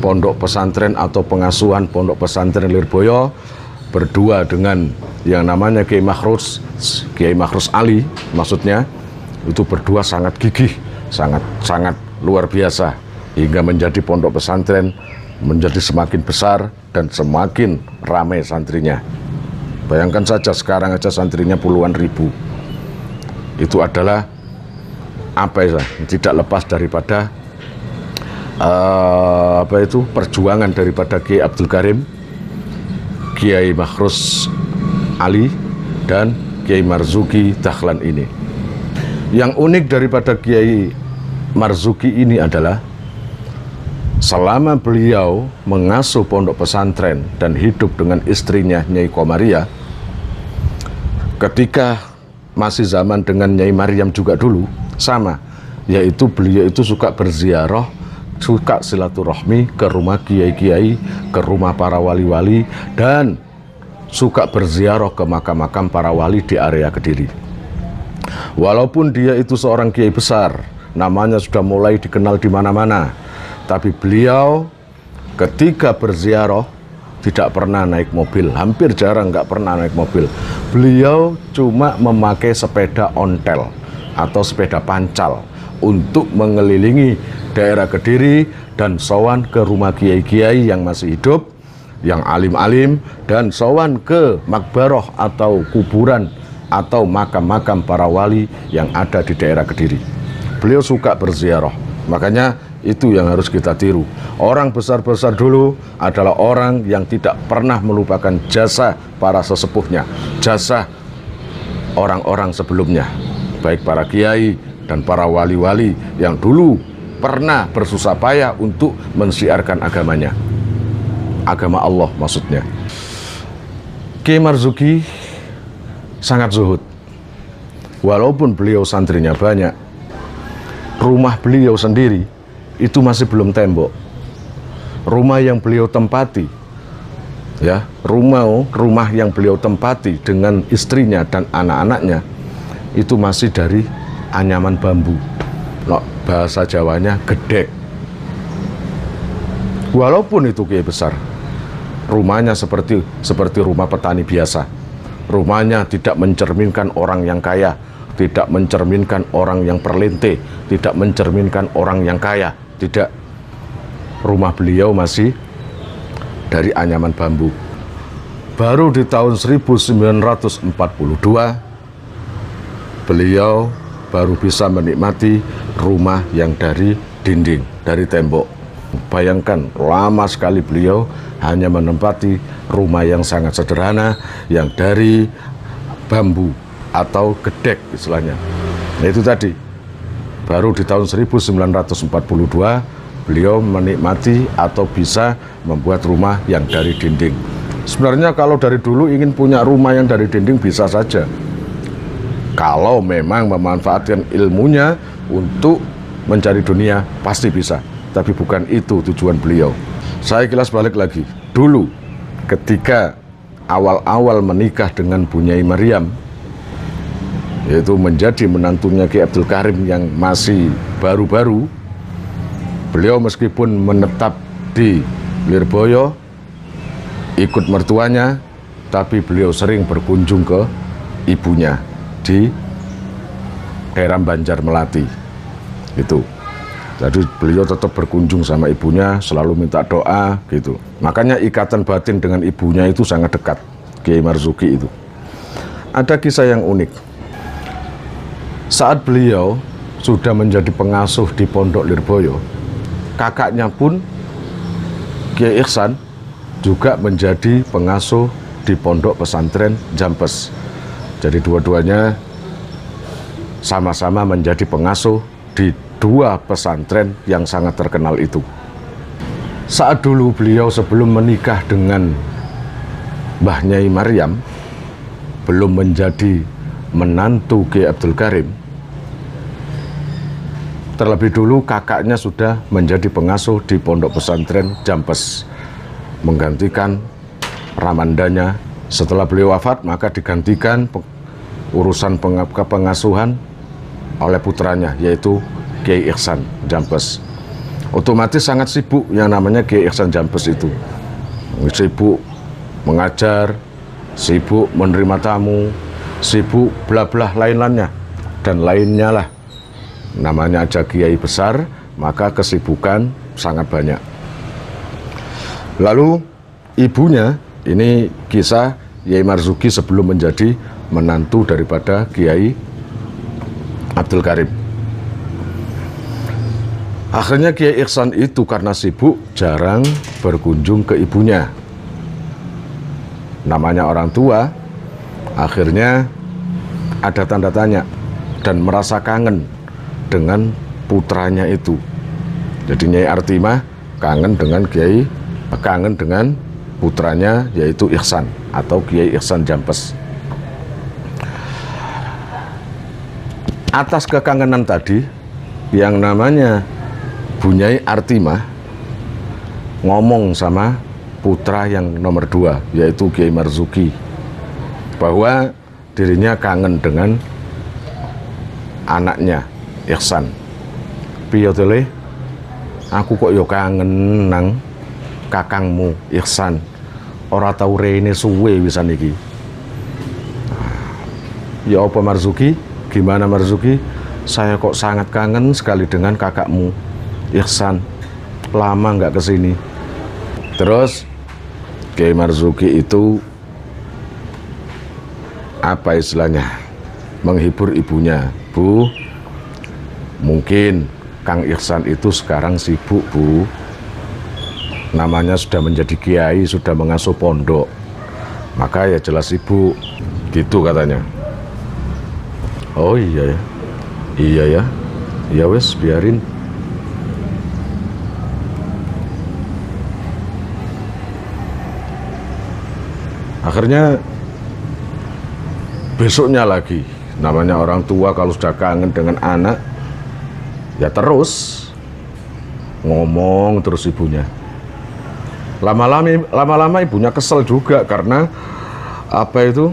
pondok pesantren atau pengasuhan pondok pesantren Lirboyo, berdua dengan yang namanya Kiai Makhrus Ali, maksudnya itu berdua sangat gigih, sangat luar biasa, hingga menjadi pondok pesantren menjadi semakin besar dan semakin ramai santrinya. Bayangkan saja sekarang aja santrinya puluhan ribu. Itu adalah tidak lepas daripada perjuangan daripada Kiai Abdul Karim, Kiai Makhrus Ali, dan Kiai Marzuki Dahlan ini. Yang unik daripada Kiai Marzuki ini adalah selama beliau mengasuh pondok pesantren dan hidup dengan istrinya Nyai Komariah, ketika masih zaman dengan Nyai Maryam juga dulu sama, yaitu beliau itu suka berziarah, suka silaturahmi ke rumah kiai-kiai, ke rumah para wali-wali, dan suka berziarah ke makam-makam para wali di area Kediri. Walaupun dia itu seorang kiai besar, namanya sudah mulai dikenal di mana-mana, tapi beliau ketika berziarah tidak pernah naik mobil, hampir jarang nggak pernah naik mobil. Beliau cuma memakai sepeda ontel atau sepeda pancal untuk mengelilingi daerah Kediri dan sowan ke rumah kiai-kiai yang masih hidup, yang alim-alim, dan sowan ke makbaroh atau kuburan atau makam-makam para wali yang ada di daerah Kediri. Beliau suka berziarah, makanya Itu yang harus kita tiru. Orang besar-besar dulu adalah orang yang tidak pernah melupakan jasa para sesepuhnya, jasa orang-orang sebelumnya, baik para kiai dan para wali-wali yang dulu pernah bersusah payah untuk mensiarkan agamanya, agama Allah maksudnya. Kiai Marzuki sangat zuhud. Walaupun beliau santrinya banyak, rumah beliau sendiri itu masih belum tembok. Rumah yang beliau tempati, ya, rumah yang beliau tempati dengan istrinya dan anak-anaknya itu masih dari anyaman bambu. No, bahasa Jawanya gedek. Walaupun itu kiai besar, rumahnya seperti rumah petani biasa. Rumahnya tidak mencerminkan orang yang kaya, tidak mencerminkan orang yang perlente, tidak mencerminkan orang yang kaya. Tidak, rumah beliau masih dari anyaman bambu. Baru di tahun 1942 beliau baru bisa menikmati rumah yang dari dinding, dari tembok. Bayangkan, lama sekali beliau hanya menempati rumah yang sangat sederhana, yang dari bambu atau gedek istilahnya. Nah, itu tadi. Baru di tahun 1942 beliau menikmati atau bisa membuat rumah yang dari dinding. Sebenarnya kalau dari dulu ingin punya rumah yang dari dinding bisa saja, kalau memang memanfaatkan ilmunya untuk mencari dunia, pasti bisa. Tapi bukan itu tujuan beliau. Saya kilas balik lagi. Dulu ketika awal-awal menikah dengan Bu Nyai Maryam, yaitu menjadi menantunya Ki Abdul Karim yang masih baru-baru, beliau meskipun menetap di Lirboyo, ikut mertuanya, tapi beliau sering berkunjung ke ibunya di daerah Banjar Melati. Itu. Jadi beliau tetap berkunjung sama ibunya, selalu minta doa gitu. Makanya ikatan batin dengan ibunya itu sangat dekat, Kiai Marzuki itu. Ada kisah yang unik. Saat beliau sudah menjadi pengasuh di Pondok Lirboyo, kakaknya pun Kiai Ihsan juga menjadi pengasuh di Pondok Pesantren Jampes. Jadi dua-duanya sama-sama menjadi pengasuh di dua pesantren yang sangat terkenal itu. Saat dulu beliau sebelum menikah dengan Mbah Nyai Maryam, belum menjadi menantu Ki Abdul Karim, terlebih dulu kakaknya sudah menjadi pengasuh di Pondok Pesantren Jampes, menggantikan ramandanya. Setelah beliau wafat, maka digantikan urusan pengasuhan oleh putranya, yaitu Kiai Ihsan Jampes. Otomatis sangat sibuk yang namanya Kiai Ihsan Jampes itu. Sibuk mengajar, sibuk menerima tamu, sibuk bla-bla lain-lainnya, dan lainnya lah. Namanya aja kiai besar, maka kesibukan sangat banyak. Lalu ibunya, ini kisah Kiai Marzuki sebelum menjadi menantu daripada Kiai Abdul Karim. Akhirnya Kiai Ihsan itu karena sibuk jarang berkunjung ke ibunya. Namanya orang tua, akhirnya ada tanda tanya dan merasa kangen dengan putranya itu. Jadi Nyai Artimah kangen dengan putranya, yaitu Ihsan atau Kiai Ihsan Jampes. Atas kekangenan tadi, yang namanya Bu Nyai Artimah ngomong sama putra yang nomor 2, yaitu Kiai Marzuki, bahwa dirinya kangen dengan anaknya Ihsan. Piye to le? Aku kok yo kangen nang kakangmu Ihsan. Ora tau rene suwe wisan iki. Ya apa Marzuki? Gimana Marzuki? Saya kok sangat kangen sekali dengan kakakmu Ihsan. Lama nggak kesini. Terus Kiai Marzuki itu apa istilahnya? Menghibur ibunya. Bu, mungkin Kang Ihsan itu sekarang sibuk, Bu. Namanya sudah menjadi kiai, sudah mengasuh pondok. Maka ya jelas sibuk. Gitu katanya. Oh iya ya. Iya ya. Ya wes, biarin. Akhirnya besoknya lagi, namanya orang tua kalau sudah kangen dengan anak, ya terus ngomong terus ibunya. Lama-lama ibunya kesel juga karena apa itu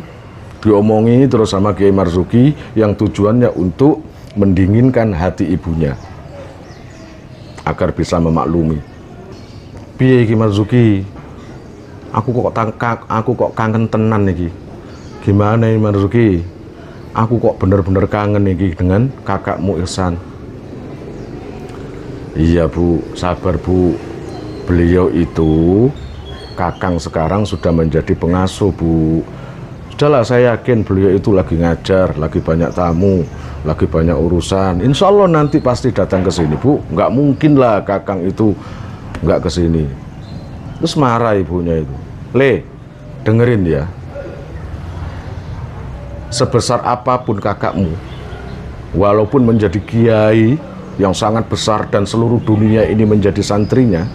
diomongi terus sama Kiai Marzuki yang tujuannya untuk mendinginkan hati ibunya agar bisa memaklumi. Piye Kiai Marzuki? Aku kok kangen tenan niki. Gimana ini Marzuki? Aku kok bener-bener kangen niki dengan kakakmu Ihsan. Iya Bu, sabar Bu. Beliau itu kakang sekarang sudah menjadi pengasuh Bu. Sudahlah, saya yakin beliau itu lagi ngajar, lagi banyak tamu, lagi banyak urusan. Insya Allah nanti pasti datang ke sini Bu. Nggak mungkin lah kakang itu nggak ke sini. Terus marah ibunya itu. Le, dengerin ya. Sebesar apapun kakakmu, walaupun menjadi kiai yang sangat besar dan seluruh dunia ini menjadi santrinya,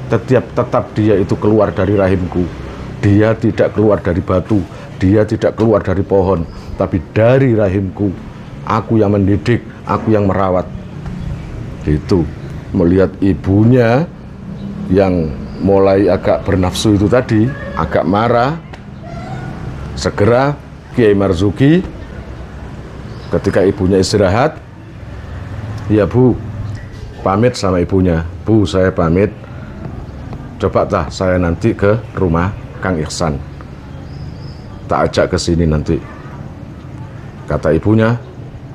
tetap dia itu keluar dari rahimku. Dia tidak keluar dari batu, dia tidak keluar dari pohon, tapi dari rahimku. Aku yang mendidik, aku yang merawat. Gitu. Melihat ibunya yang mulai agak bernafsu itu tadi, agak marah, segera Kiai Marzuki ketika ibunya istirahat, ya Bu, pamit sama ibunya. Bu, saya pamit, coba tah saya nanti ke rumah Kang Ihsan, tak ajak ke sini nanti. Kata ibunya,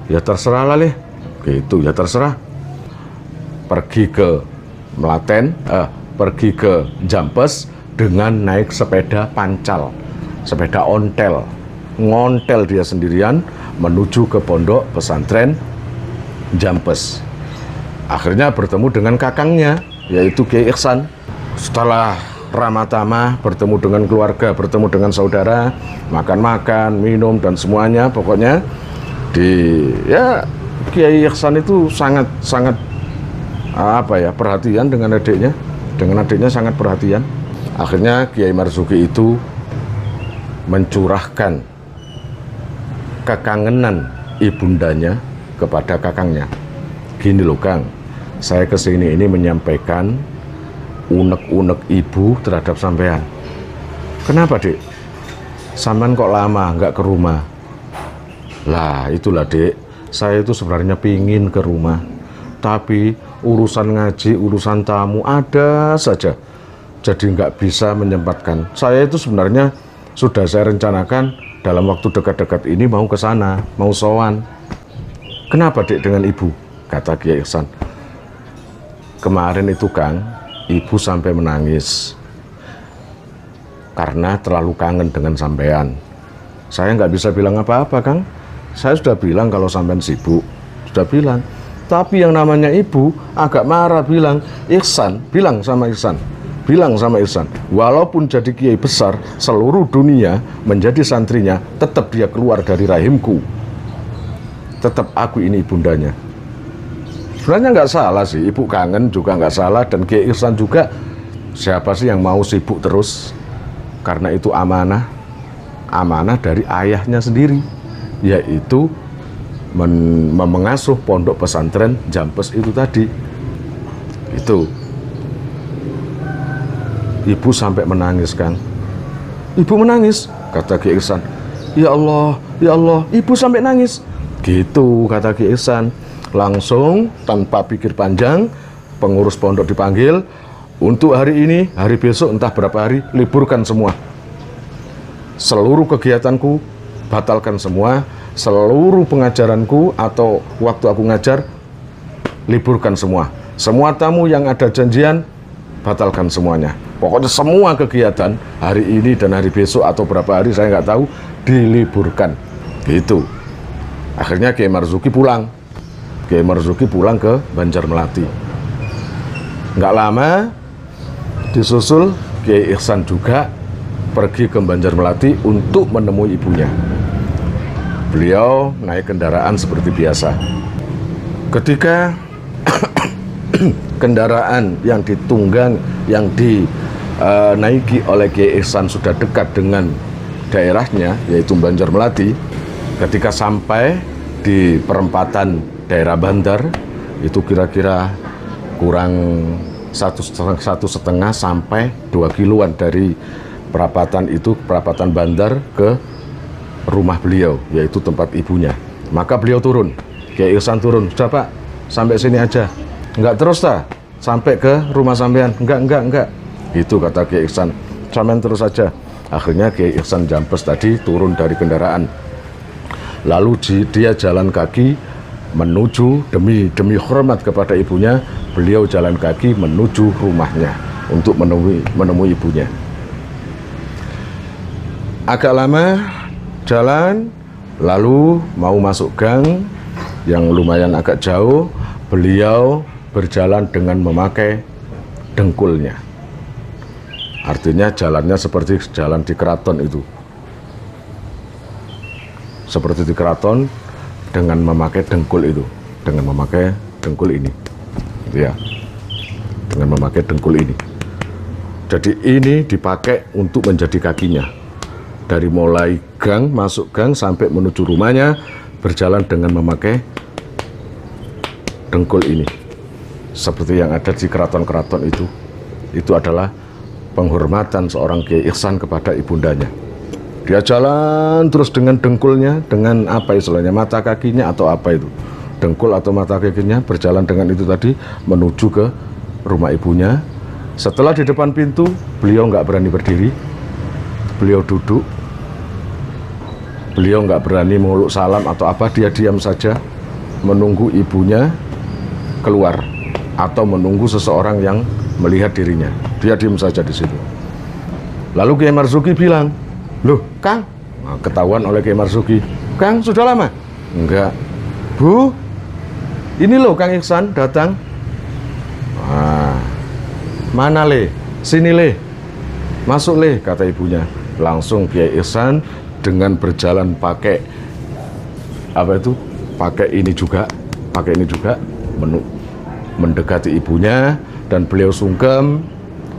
ya terserah lah leh. Gitu, ya terserah. Pergi ke Melaten, pergi ke Jampes dengan naik sepeda pancal, sepeda ontel, ngontel dia sendirian menuju ke pondok pesantren Jampes. Akhirnya bertemu dengan kakangnya, yaitu Kiai Ihsan. Setelah ramah tamah, bertemu dengan keluarga, bertemu dengan saudara, makan-makan, minum dan semuanya, pokoknya Kiai Ihsan itu sangat perhatian dengan adiknya. Dengan adiknya sangat perhatian. Akhirnya Kiai Marzuki itu mencurahkan kekangenan ibundanya kepada kakangnya. Gini loh Kang, saya kesini ini menyampaikan unek-unek ibu terhadap sampean. Kenapa Dek? Sampean kok lama nggak ke rumah? Lah itulah Dek, saya itu sebenarnya pingin ke rumah, tapi urusan ngaji, urusan tamu ada saja, jadi nggak bisa menyempatkan. Saya itu sebenarnya sudah saya rencanakan dalam waktu dekat-dekat ini mau ke sana, mau sowan. Kenapa Dek dengan ibu? Kata Kiai Ihsan. Kemarin itu Kang, ibu sampai menangis karena terlalu kangen dengan sampean. Saya nggak bisa bilang apa-apa Kang. Saya sudah bilang kalau sampean sibuk, sudah bilang. Tapi yang namanya ibu agak marah, bilang sama Ihsan, walaupun jadi kiai besar seluruh dunia menjadi santrinya, tetap dia keluar dari rahimku. Tetap aku ini ibundanya. Sebenarnya nggak salah sih, ibu kangen juga nggak salah, dan Kiai Ihsan juga, siapa sih yang mau sibuk terus? Karena itu amanah dari ayahnya sendiri, yaitu mengasuh pondok pesantren Jampes itu tadi. Itu ibu sampai menangis Kang. Ibu menangis, kata Kiai Ihsan. Ya Allah, ibu sampai nangis. Gitu kata Kiai Ihsan. Langsung tanpa pikir panjang, pengurus pondok dipanggil. Untuk hari ini, hari besok, entah berapa hari, liburkan semua. Seluruh kegiatanku batalkan semua. Seluruh pengajaranku atau waktu aku ngajar, liburkan semua. Semua tamu yang ada janjian, batalkan semuanya. Pokoknya semua kegiatan hari ini dan hari besok atau berapa hari saya nggak tahu, diliburkan. Gitu. Akhirnya Kiai Marzuki pulang. Kiai Marzuki pulang ke Banjarmelati. Nggak lama disusul Kiai Ihsan juga pergi ke Banjarmelati untuk menemui ibunya. Beliau naik kendaraan seperti biasa. Ketika kendaraan yang ditunggang, yang dinaiki oleh Kiai Ihsan sudah dekat dengan daerahnya, yaitu Banjarmelati, ketika sampai di perempatan daerah Bandar, itu kira-kira kurang satu setengah sampai 2 kiloan dari perapatan itu, perapatan Bandar ke rumah beliau, yaitu tempat ibunya. Maka beliau turun, Kiai Ihsan turun. Sudah Pak, sampai sini aja. Enggak terus ta? Sampai ke rumah sampean? Enggak. Itu kata Kiai Ihsan, sampean terus saja. Akhirnya Kiai Ihsan Jambes tadi turun dari kendaraan. Lalu dia jalan kaki menuju, demi hormat kepada ibunya, beliau jalan kaki menuju rumahnya untuk menemui ibunya. Agak lama jalan, lalu mau masuk gang yang lumayan agak jauh, beliau berjalan dengan memakai dengkulnya. Artinya jalannya seperti jalan di keraton itu. Seperti di keraton, dengan memakai dengkul itu, dengan memakai dengkul ini, ya, dengan memakai dengkul ini. Jadi ini dipakai untuk menjadi kakinya. Dari mulai gang, masuk gang sampai menuju rumahnya, berjalan dengan memakai dengkul ini. Seperti yang ada di keraton-keraton itu adalah penghormatan seorang Kiai Ihsan kepada ibundanya. Dia jalan terus dengan dengkulnya, dengan apa istilahnya, mata kakinya atau apa itu, dengkul atau mata kakinya, berjalan dengan itu tadi menuju ke rumah ibunya. Setelah di depan pintu, beliau nggak berani berdiri, beliau duduk, beliau nggak berani meluk salam atau apa, dia diam saja menunggu ibunya keluar atau menunggu seseorang yang melihat dirinya. Dia diam saja di situ. Lalu Kiai Marzuki bilang, "Loh, Kang," nah, ketahuan oleh Kiai Marzuki, "Kang, sudah lama?" "Enggak." "Bu, ini loh Kang Ihsan datang." "Ah, mana Le? Sini Le, masuk Le," kata ibunya. Langsung Kiai Ihsan dengan berjalan pakai apa itu? Pakai ini juga mendekati ibunya, dan beliau sungkem,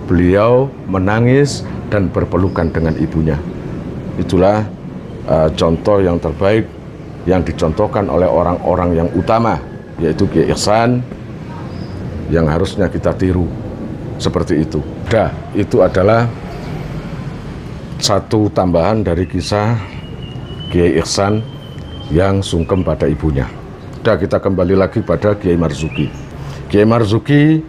beliau menangis dan berpelukan dengan ibunya. Itulah contoh yang terbaik yang dicontohkan oleh orang-orang yang utama, yaitu Kiai Ihsan, yang harusnya kita tiru seperti itu. Itu adalah satu tambahan dari kisah Kiai Ihsan yang sungkem pada ibunya. Kita kembali lagi pada Kiai Marzuki. Kiai Marzuki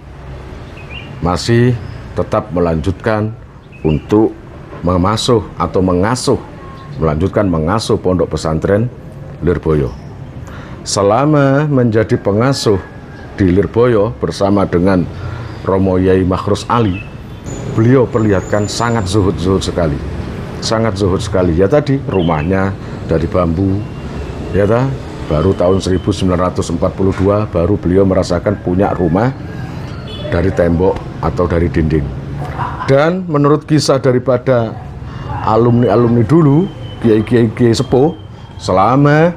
masih tetap melanjutkan untuk melanjutkan mengasuh pondok pesantren Lirboyo. Selama menjadi pengasuh di Lirboyo bersama dengan Romo Yai Makhrus Ali, beliau perlihatkan sangat zuhud sekali. Sangat zuhud sekali. Ya tadi, rumahnya dari bambu, ya baru tahun 1942 baru beliau merasakan punya rumah dari tembok atau dari dinding. Dan menurut kisah daripada alumni dulu, kiai sepuh, selama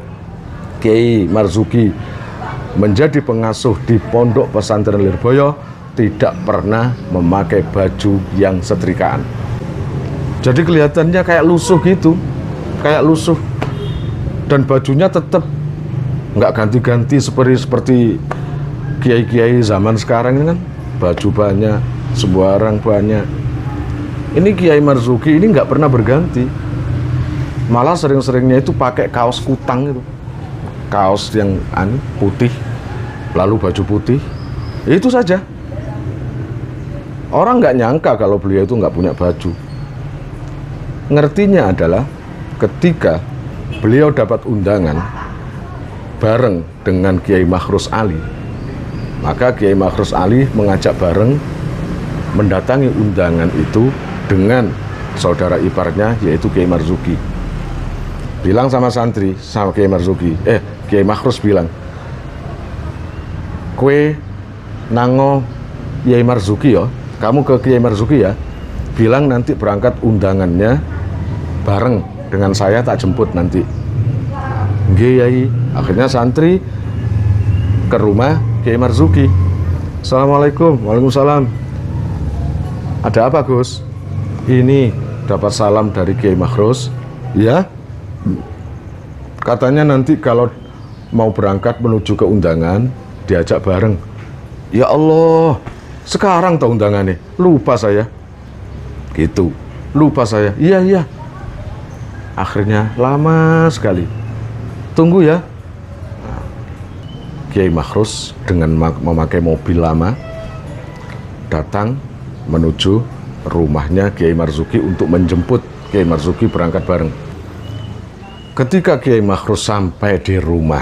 Kiai Marzuki menjadi pengasuh di pondok pesantren Lirboyo, tidak pernah memakai baju yang setrikaan. Jadi kelihatannya kayak lusuh gitu, kayak lusuh, dan bajunya tetap nggak ganti-ganti seperti kiai-kiai zaman sekarang ini kan, baju banyak, sembarang banyak. Ini Kiai Marzuki ini nggak pernah berganti, malah sering-seringnya itu pakai kaos kutang itu, kaos yang putih, lalu baju putih, itu saja. Orang nggak nyangka kalau beliau itu nggak punya baju. Ngertinya adalah ketika beliau dapat undangan bareng dengan Kiai Makhrus Ali, maka Kiai Makhrus Ali mengajak bareng mendatangi undangan itu dengan saudara iparnya, yaitu Kiai Marzuki. Bilang sama santri, sama Kiai Marzuki, Kiai Makhrus bilang, kue nango Kiai Marzuki ya, kamu ke Kiai Marzuki ya, bilang nanti berangkat undangannya bareng dengan saya, tak jemput nanti. Nggih Yai. Akhirnya santri ke rumah Kiai Marzuki. Assalamualaikum. Waalaikumsalam. Ada apa Gus? Ini dapat salam dari Kiai Makhrus. Ya, katanya nanti kalau mau berangkat menuju ke undangan diajak bareng. Ya Allah, sekarang tahu undangannya, lupa saya. Gitu, lupa saya. Iya. Akhirnya lama sekali. Tunggu ya. Kiai Makhrus dengan memakai mobil lama datang menuju rumahnya Kiai Marzuki untuk menjemput Kiai Marzuki berangkat bareng. Ketika Kiai Makhrus sampai di rumah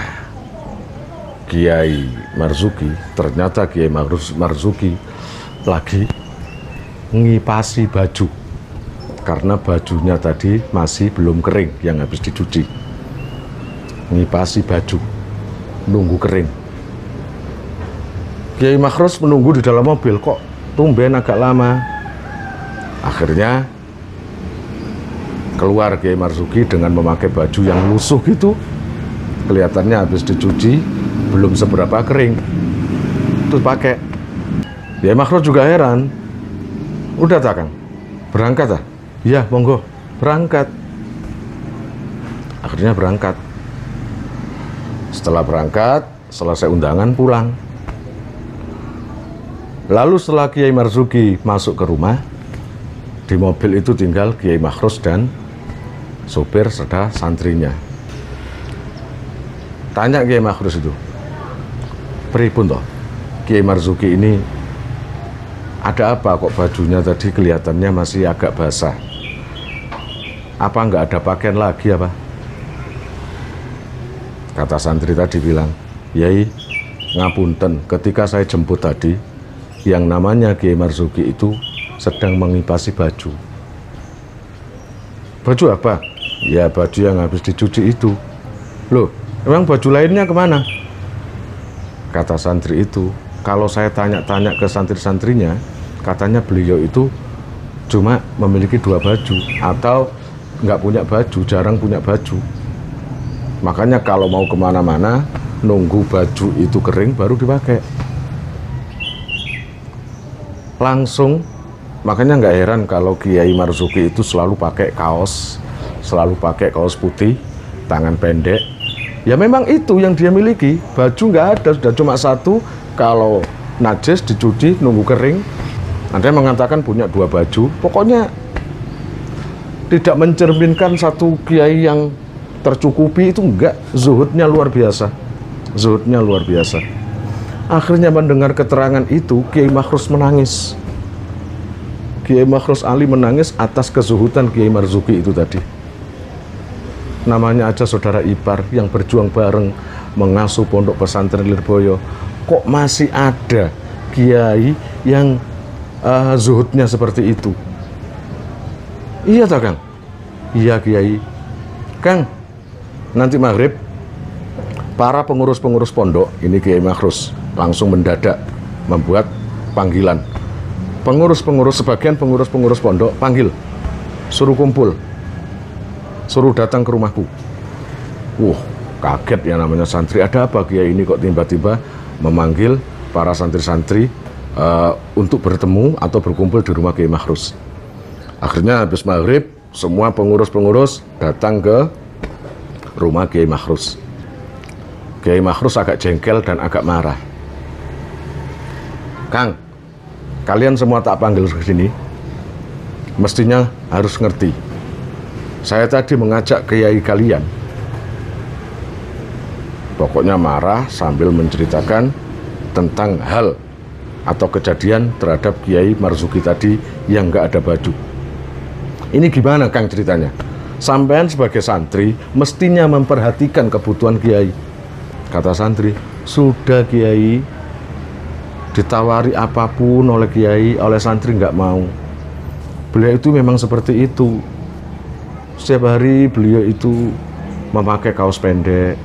Kiai Marzuki, ternyata Kiai Marzuki lagi ngipasi baju karena bajunya tadi masih belum kering yang habis dicuci. Ngipasi baju, nunggu kering. Kiai Makhrus menunggu di dalam mobil, kok tumben agak lama. Akhirnya keluar Kiai Marzuki dengan memakai baju yang lusuh gitu, kelihatannya habis dicuci, belum seberapa kering, terus pakai. Kiai Makhrus juga heran, udah tak Kang? Berangkat ah? Iya monggo, berangkat. Akhirnya berangkat. Setelah berangkat, selesai undangan pulang. Lalu setelah Kiai Marzuki masuk ke rumah, di mobil itu tinggal Kiai Makhrus dan sopir serta santrinya. Tanya Kiai Makhrus itu, pripun toh Kiai Marzuki ini ada apa kok bajunya tadi kelihatannya masih agak basah? Apa nggak ada pakaian lagi apa? Kata santri tadi bilang, Yai, ngapunten, ketika saya jemput tadi, yang namanya Kiai Marzuki itu sedang mengipasi baju. Baju apa? Ya baju yang habis dicuci itu. Loh, emang baju lainnya kemana? Kata santri itu, kalau saya tanya-tanya ke santri-santrinya, katanya beliau itu cuma memiliki 2 baju atau nggak punya baju, jarang punya baju. Makanya kalau mau kemana-mana, nunggu baju itu kering baru dipakai. Langsung, makanya nggak heran kalau Kiai Marzuki itu selalu pakai kaos putih, tangan pendek. Ya memang itu yang dia miliki, baju nggak ada, sudah cuma 1, kalau najis dicuci, nunggu kering. Anda mengatakan punya 2 baju, pokoknya tidak mencerminkan satu kiai yang tercukupi, itu enggak, zuhudnya luar biasa. Akhirnya mendengar keterangan itu, Kiai Makhrus menangis. Kiai Makhrus Ali menangis atas kezuhudan Kiai Marzuki itu tadi. Namanya aja saudara ipar yang berjuang bareng mengasuh pondok pesantren Lirboyo, kok masih ada kiai yang zuhudnya seperti itu. Iya tak Kang? Iya Kiai. Kang, nanti maghrib para pengurus-pengurus pondok, ini Kiai Makhrus langsung mendadak membuat panggilan. Sebagian pengurus pondok panggil, suruh kumpul, suruh datang ke rumahku. Kaget ya namanya santri, ada apa Kiai ini kok tiba-tiba memanggil para santri-santri untuk bertemu atau berkumpul di rumah Kiai Makhrus. Akhirnya habis maghrib, semua pengurus datang ke rumah Kiai Makhrus. Kiai Makhrus agak jengkel dan agak marah. Kang, kalian semua tak panggil ke sini, mestinya harus ngerti. Saya tadi mengajak kiai kalian. Pokoknya marah sambil menceritakan tentang hal atau kejadian terhadap Kiai Marzuki tadi yang nggak ada baju. Ini gimana Kang ceritanya? Sampean sebagai santri mestinya memperhatikan kebutuhan kiai. Kata santri, sudah Kiai, ditawari apapun oleh kiai, oleh santri nggak mau. Beliau itu memang seperti itu. Setiap hari beliau itu memakai kaos pendek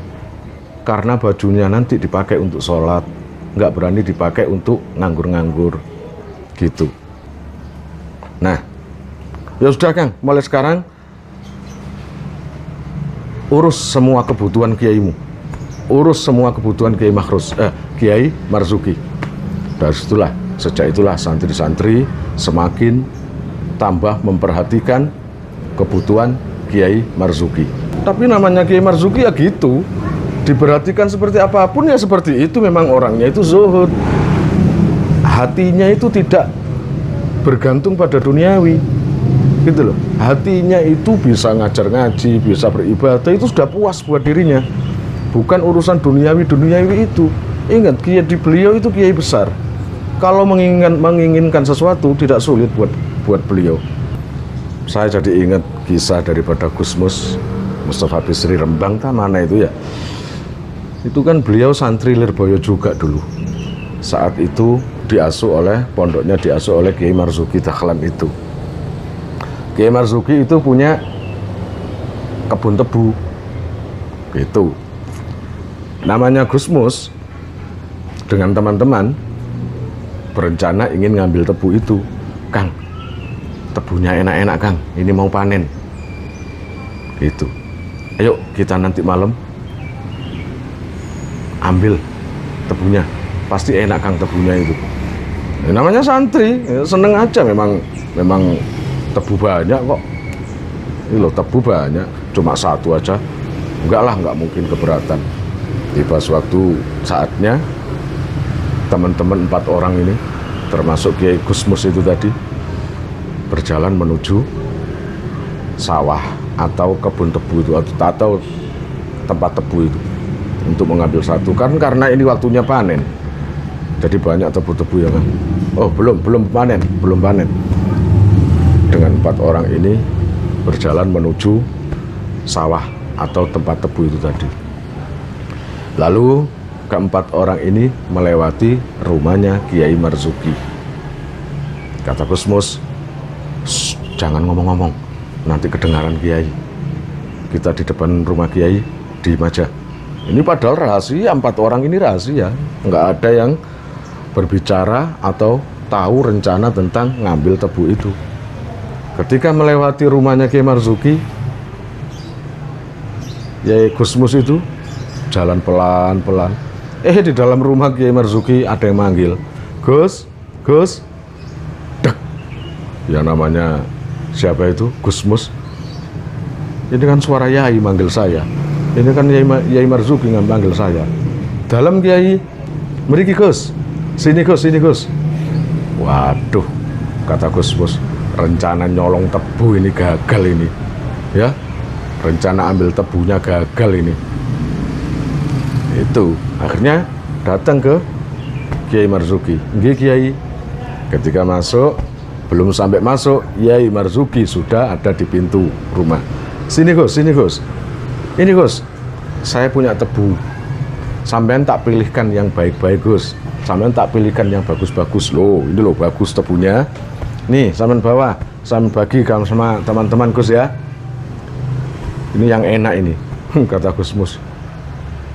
karena bajunya nanti dipakai untuk sholat. nggak berani dipakai untuk nganggur-nganggur gitu. Nah, ya sudah Kang, mulai sekarang urus semua kebutuhan kiaimu, urus semua kebutuhan Kiai Marzuki. Dari situlah, sejak itulah santri-santri semakin tambah memperhatikan kebutuhan Kiai Marzuki. Tapi namanya Kiai Marzuki ya gitu, diperhatikan seperti apapun ya seperti itu. Memang orangnya itu zuhud, hatinya itu tidak bergantung pada duniawi gitu loh. Hatinya itu bisa ngajar ngaji, bisa beribadah, itu sudah puas buat dirinya, bukan urusan duniawi itu. Ingat, kiai di beliau itu kiai besar. Kalau menginginkan sesuatu tidak sulit buat beliau. Saya jadi ingat kisah daripada Gusmus Mustafa Bisri Rembang, mana itu ya? Itu kan beliau santri Lirboyo juga dulu. Saat itu pondoknya diasuh oleh Kiai Marzuki Dahlan itu. Kiai Marzuki itu punya kebun tebu gitu. Namanya Gusmus dengan teman-teman berencana ingin ngambil tebu itu. Kang, tebunya enak-enak Kang, ini mau panen gitu. Ayo kita nanti malam ambil tebunya, pasti enak Kang tebunya itu. Namanya santri, seneng aja. Memang tebu banyak kok. Ini loh, tebu banyak, cuma satu aja. Enggak mungkin keberatan. Tiba suatu saatnya teman-teman 4 orang ini, termasuk Kiai Gusmus itu tadi, berjalan menuju sawah atau kebun tebu itu, atau tempat tebu itu, untuk mengambil satu. Karena ini waktunya panen, jadi banyak tebu-tebu ya kan. Oh belum panen. Dengan 4 orang ini berjalan menuju sawah atau tempat tebu itu tadi. Lalu keempat orang ini melewati rumahnya Kiai Marzuki. Kata Gusmus, jangan ngomong-ngomong, nanti kedengaran Kiai. Kita di depan rumah Kiai, diem aja. Ini padahal rahasia, 4 orang ini rahasia, nggak ada yang berbicara atau tahu rencana tentang ngambil tebu itu. Ketika melewati rumahnya Kiai Marzuki, Kiai Gusmus itu jalan pelan-pelan. Di dalam rumah Kiai Marzuki ada yang manggil, Gus, dek. Ya namanya siapa itu? Gusmus. Ini kan suara Yai manggil saya. Ini kan Yai Marzuki yang manggil saya. Dalam Kiai, mriki Gus, sini Gus. Waduh, kata Gusmus, rencana nyolong tebu ini gagal ini, ya. Rencana ambil tebunya gagal ini. Itu akhirnya datang ke Kiai Marzuki. Nggih Kiai. Ketika masuk, belum sampai masuk, Kiai Marzuki sudah ada di pintu rumah. Sini Gus. Ini Gus, saya punya tebu. Sampean tak pilihkan yang baik-baik Gus. Sampean tak pilihkan yang bagus-bagus loh. Ini loh bagus tebunya. Nih, sampean bawa, sampean bagi kamu sama teman-teman Gus ya. Ini yang enak ini, kata Gusmus.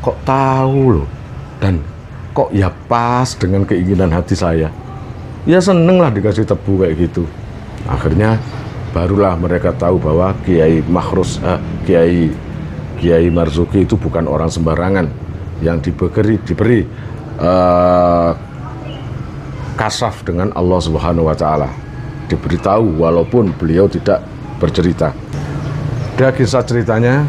Kok tahu loh, dan kok ya pas dengan keinginan hati saya. Ya seneng lah dikasih tebu kayak gitu. Akhirnya barulah mereka tahu bahwa Kiai Marzuki itu bukan orang sembarangan yang diberi kasaf dengan Allah Subhanahu wa Ta'ala. Diberitahu walaupun beliau tidak bercerita. Ada kisah ceritanya,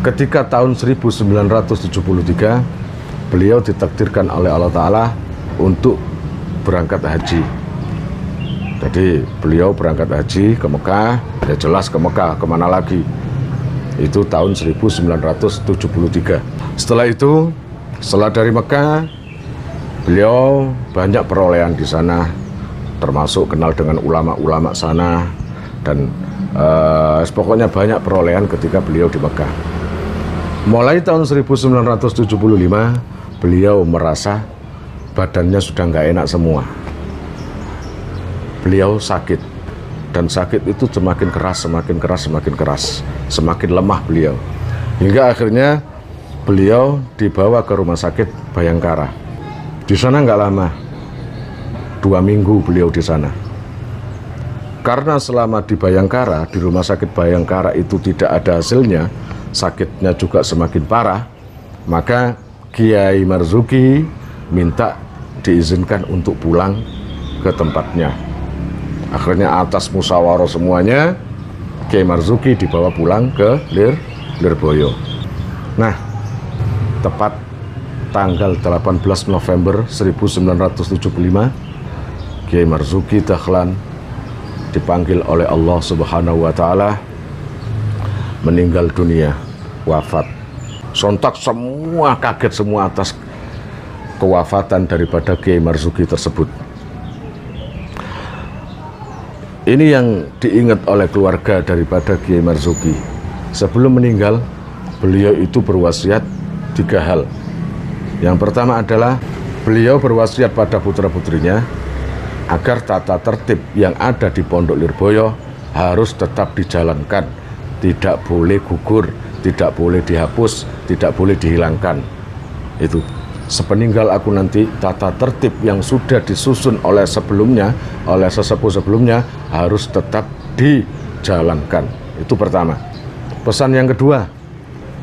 ketika tahun 1973 beliau ditakdirkan oleh Allah Ta'ala untuk berangkat haji. Jadi beliau berangkat haji ke Mekah, ya jelas ke Mekah, kemana lagi. Itu tahun 1973. Setelah itu, setelah dari Mekah, beliau banyak perolehan di sana, termasuk kenal dengan ulama-ulama sana, dan pokoknya banyak perolehan ketika beliau di Mekah. Mulai tahun 1975, beliau merasa badannya sudah nggak enak semua. Beliau sakit, dan sakit itu semakin keras, semakin lemah beliau. Hingga akhirnya beliau dibawa ke rumah sakit Bayangkara. Di sana nggak lama, 2 minggu beliau di sana. Karena selama di Bayangkara, di rumah sakit Bayangkara itu tidak ada hasilnya, sakitnya juga semakin parah, maka Kiai Marzuki minta diizinkan untuk pulang ke tempatnya. Akhirnya atas musyawarah semuanya, Kiai Marzuki dibawa pulang ke Lirboyo. Nah, tepat tanggal 18 November 1975, Kiai Marzuki Dahlan dipanggil oleh Allah Subhanahu wa Ta'ala, meninggal dunia, wafat. Sontak semua kaget semua atas kewafatan daripada Kiai Marzuki tersebut. Ini yang diingat oleh keluarga daripada Kiai Marzuki. Sebelum meninggal, beliau itu berwasiat 3 hal. Yang pertama adalah beliau berwasiat pada putra-putrinya agar tata tertib yang ada di Pondok Lirboyo harus tetap dijalankan, tidak boleh gugur, tidak boleh dihapus, tidak boleh dihilangkan. Itu sepeninggal aku nanti, tata tertib yang sudah disusun oleh sebelumnya, oleh sesepuh sebelumnya harus tetap dijalankan. Itu pertama. Pesan yang kedua,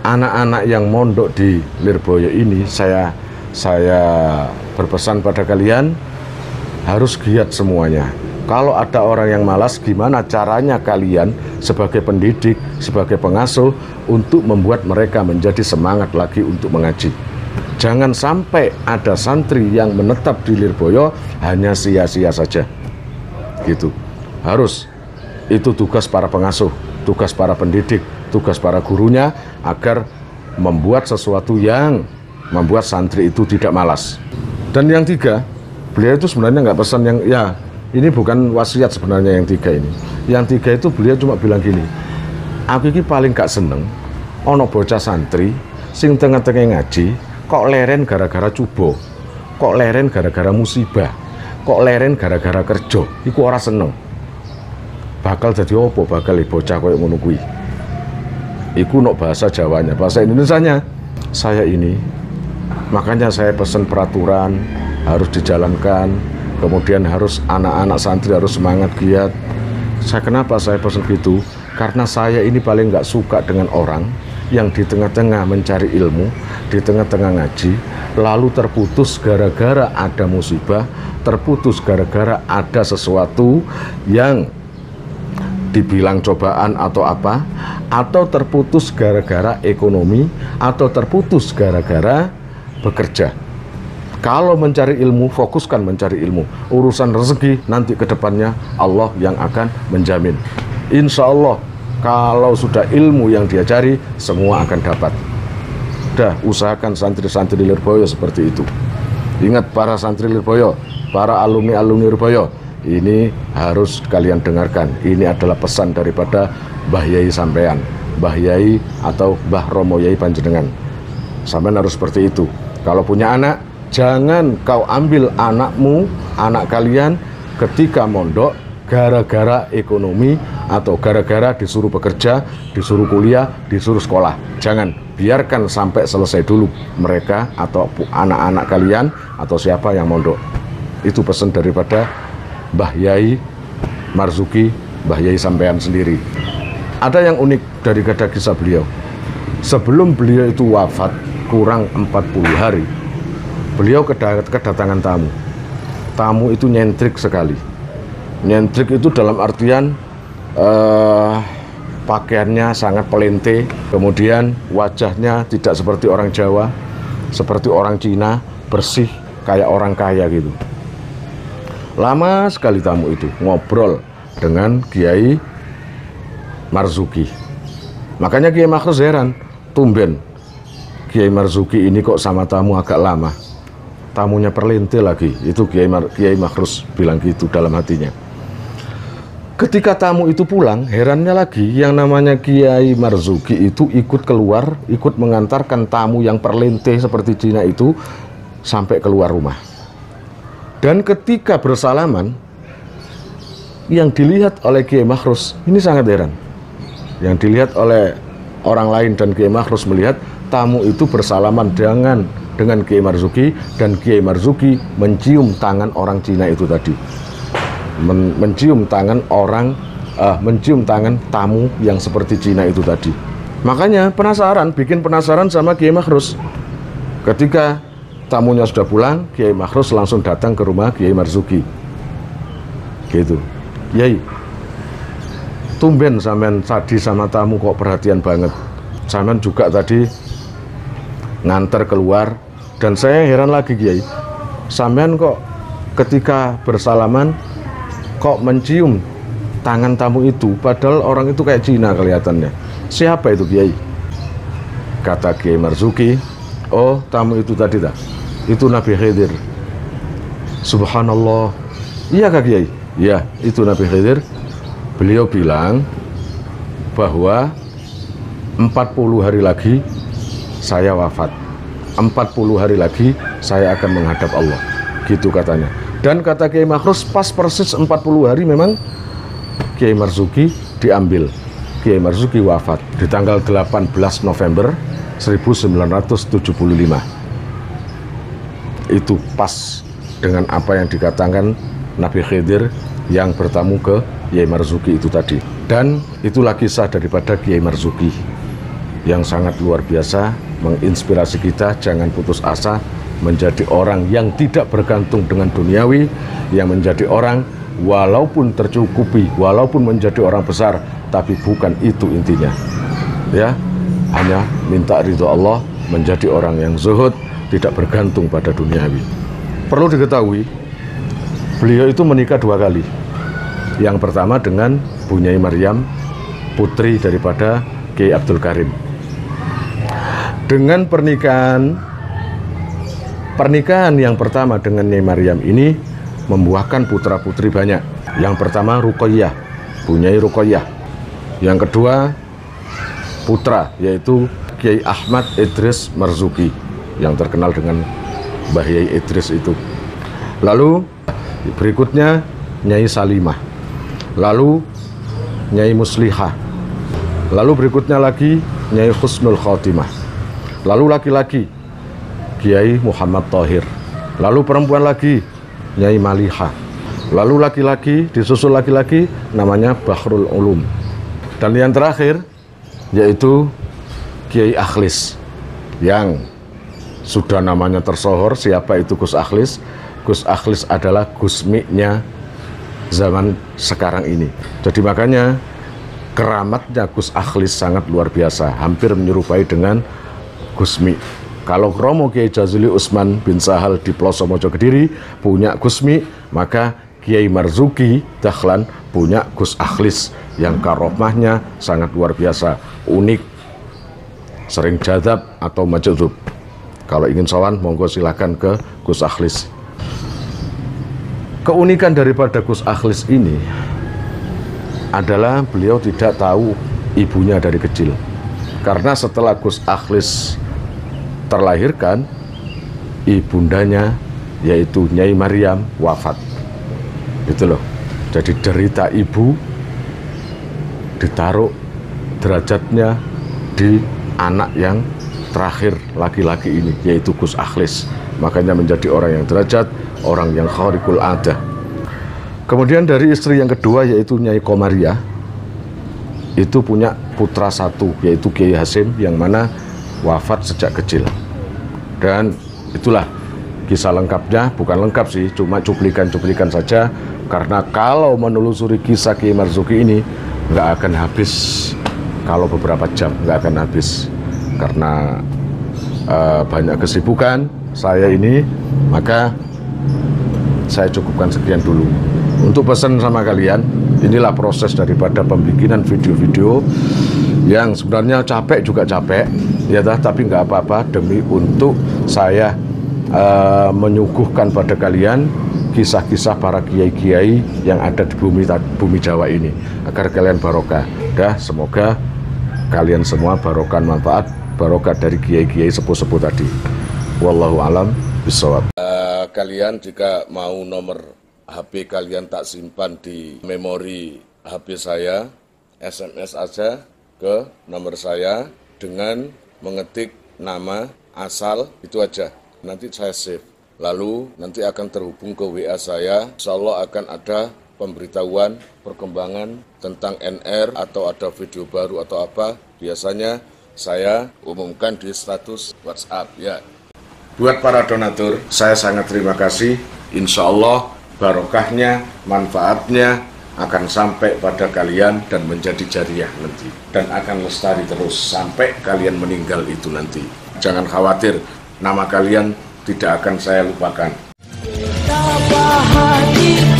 anak-anak yang mondok di Lirboyo ini, saya berpesan pada kalian harus giat semuanya. Kalau ada orang yang malas, gimana caranya kalian sebagai pendidik, sebagai pengasuh untuk membuat mereka menjadi semangat lagi untuk mengaji. Jangan sampai ada santri yang menetap di Lirboyo hanya sia-sia saja. Gitu. Harus. Itu tugas para pengasuh, tugas para pendidik, tugas para gurunya agar membuat sesuatu yang membuat santri itu tidak malas. Dan yang 3, beliau itu sebenarnya nggak pesan yang, ya ini bukan wasiat sebenarnya yang 3 ini. Yang 3 itu beliau cuma bilang gini, aku ini paling gak seneng ono bocah santri sing tengah-tengah ngaji kok leren gara-gara cubo, kok leren gara-gara musibah, kok leren gara-gara kerja. Iku ora seneng. Bakal jadi opo bakal bocah koyo ngono kuwi. Iku nok bahasa Jawanya, bahasa Indonesianya. Saya ini, makanya saya pesen peraturan harus dijalankan, kemudian harus anak-anak santri harus semangat giat. Kenapa saya pesan gitu? Karena saya ini paling nggak suka dengan orang yang di tengah-tengah mencari ilmu, di tengah-tengah ngaji, lalu terputus gara-gara ada musibah, terputus gara-gara ada sesuatu yang dibilang cobaan atau apa, atau terputus gara-gara ekonomi, atau terputus gara-gara bekerja. Kalau mencari ilmu, fokuskan mencari ilmu. Urusan rezeki nanti ke depannya Allah yang akan menjamin. Insya Allah, kalau sudah ilmu yang dia cari, semua akan dapat. Dah, usahakan santri-santri Lirboyo seperti itu. Ingat para santri Lirboyo, para alumni-alumni Lirboyo, ini harus kalian dengarkan. Ini adalah pesan daripada Mbah Yai sampean, Mbah Yai atau Mbah Romo Yai Panjenengan. Sampean harus seperti itu. Kalau punya anak, jangan kau ambil anakmu, anak kalian ketika mondok gara-gara ekonomi atau gara-gara disuruh bekerja, disuruh kuliah, disuruh sekolah. Jangan, biarkan sampai selesai dulu mereka atau anak-anak kalian atau siapa yang mondok. Itu pesan daripada Mbah Yai Marzuki, Mbah Yai sampean sendiri. Ada yang unik dari kisah beliau. Sebelum beliau itu wafat kurang 40 hari, beliau kedatangan tamu. Tamu itu nyentrik sekali. Nyentrik itu dalam artian pakaiannya sangat pelente, kemudian wajahnya tidak seperti orang Jawa, seperti orang Cina, bersih kayak orang kaya gitu. Lama sekali tamu itu ngobrol dengan Kiai Marzuki. Makanya Kiai Makhrus heran, tumben Kiai Marzuki ini kok sama tamu agak lama. Tamunya perlente lagi. Itu Kiai Makhrus bilang gitu dalam hatinya. Ketika tamu itu pulang, herannya lagi yang namanya Kiai Marzuki itu ikut keluar, ikut mengantarkan tamu yang perlente seperti Cina itu sampai keluar rumah. Dan ketika bersalaman, yang dilihat oleh Kiai Makhrus ini sangat heran. Yang dilihat oleh orang lain dan Kiai Makhrus melihat tamu itu bersalaman dengan Kiai Marzuki, dan Kiai Marzuki mencium tangan orang Cina itu tadi, mencium tangan tamu yang seperti Cina itu tadi. Makanya bikin penasaran sama Kiai Makhrus. Ketika tamunya sudah pulang, Kiai Makhrus langsung datang ke rumah Kiai Marzuki. Gitu. Kiai, tumben sampean tadi sama tamu kok perhatian banget. Sampean juga tadi nganter keluar, dan saya heran lagi Kiai, sampean kok ketika bersalaman kok mencium tangan tamu itu, padahal orang itu kayak Cina kelihatannya. Siapa itu Kiai? Kata Kiai Marzuki, oh tamu itu tadi itu Nabi Khidir. Subhanallah. Iya Kak Kiai? Iya, itu Nabi Khidir. Beliau bilang bahwa 40 hari lagi saya wafat, 40 hari lagi saya akan menghadap Allah, gitu katanya. Dan kata Kiai Makhrus, pas persis 40 hari memang Kiai Marzuki diambil. Kiai Marzuki wafat di tanggal 18 November 1975. Itu pas dengan apa yang dikatakan Nabi Khidir yang bertamu ke Kiai Marzuki itu tadi. Dan itulah kisah daripada Kiai Marzuki yang sangat luar biasa, menginspirasi kita jangan putus asa, menjadi orang yang tidak bergantung dengan duniawi, yang menjadi orang walaupun tercukupi, walaupun menjadi orang besar, tapi bukan itu intinya. Ya, hanya minta ridho Allah, menjadi orang yang zuhud, tidak bergantung pada duniawi. Perlu diketahui, beliau itu menikah 2 kali. Yang pertama dengan Bu Nyai Maryam, putri daripada Kiai Abdul Karim. Dengan pernikahan yang pertama dengan Nyai Maryam ini membuahkan putra-putri banyak. Yang pertama Ruqayyah, Bu Nyai Ruqayyah. Yang kedua putra, yaitu Kiai Ahmad Idris Marzuki, yang terkenal dengan Mbah Yai Idris itu. Lalu berikutnya Nyai Salimah, lalu Nyai Muslihah, lalu berikutnya lagi Nyai Husnul Khotimah, lalu laki-laki Kiai Muhammad Thohir, lalu perempuan lagi Nyai Malihah, lalu laki-laki disusul laki-laki namanya Bahrul Ulum, dan yang terakhir yaitu Kiai Akhlis, yang sudah namanya tersohor. Siapa itu Gus Akhlis? Gus Akhlis adalah Gusmi-nya zaman sekarang ini. Jadi makanya keramatnya Gus Akhlis sangat luar biasa, hampir menyerupai dengan Gusmi. Kalau Romo Kiai Jazuli Utsman bin Sahal di Ploso Mojo Kediri punya Gusmi, maka Kiai Marzuki Dahlan punya Gus Akhlis yang karomahnya sangat luar biasa, unik, sering jadab atau majdzub. Kalau ingin sowan, monggo silakan ke Gus Akhlis. Keunikan daripada Gus Akhlis ini adalah beliau tidak tahu ibunya dari kecil. Karena setelah Gus Akhlis terlahirkan, ibundanya yaitu Nyai Maryam wafat. Gitu loh. Jadi derita ibu ditaruh derajatnya di anak yang terakhir laki-laki ini, yaitu Gus Akhlis. Makanya menjadi orang yang derajat, orang yang khariqul adah. Kemudian dari istri yang kedua yaitu Nyai Komariah, itu punya putra satu yaitu Kiai Hasim, yang mana wafat sejak kecil. Dan itulah kisah lengkapnya, bukan lengkap sih, cuma cuplikan-cuplikan saja. Karena kalau menelusuri kisah Kiai Marzuki ini nggak akan habis, kalau beberapa jam nggak akan habis. Karena banyak kesibukan saya ini, maka saya cukupkan sekian dulu. Untuk pesan sama kalian, inilah proses daripada pembikinan video-video yang sebenarnya capek juga capek, ya tapi nggak apa-apa, demi untuk saya menyuguhkan pada kalian kisah-kisah para kiai-kiai yang ada di bumi Jawa ini, agar kalian barokah. Semoga kalian semua barokah, manfaat barokah dari kiai-kiai sepuh-sepuh tadi. Wallahu alam bishawab. Kalian jika mau nomor HP kalian tak simpan di memori HP saya, SMS aja ke nomor saya dengan mengetik nama, asal, itu aja. Nanti saya save. Lalu nanti akan terhubung ke WA saya. Insya Allah akan ada pemberitahuan, perkembangan tentang NR atau ada video baru atau apa. Biasanya saya umumkan di status WhatsApp ya. Buat para donatur, saya sangat terima kasih. Insya Allah barokahnya, manfaatnya akan sampai pada kalian dan menjadi jariah nanti. Dan akan lestari terus sampai kalian meninggal itu nanti. Jangan khawatir, nama kalian tidak akan saya lupakan. Betapa hati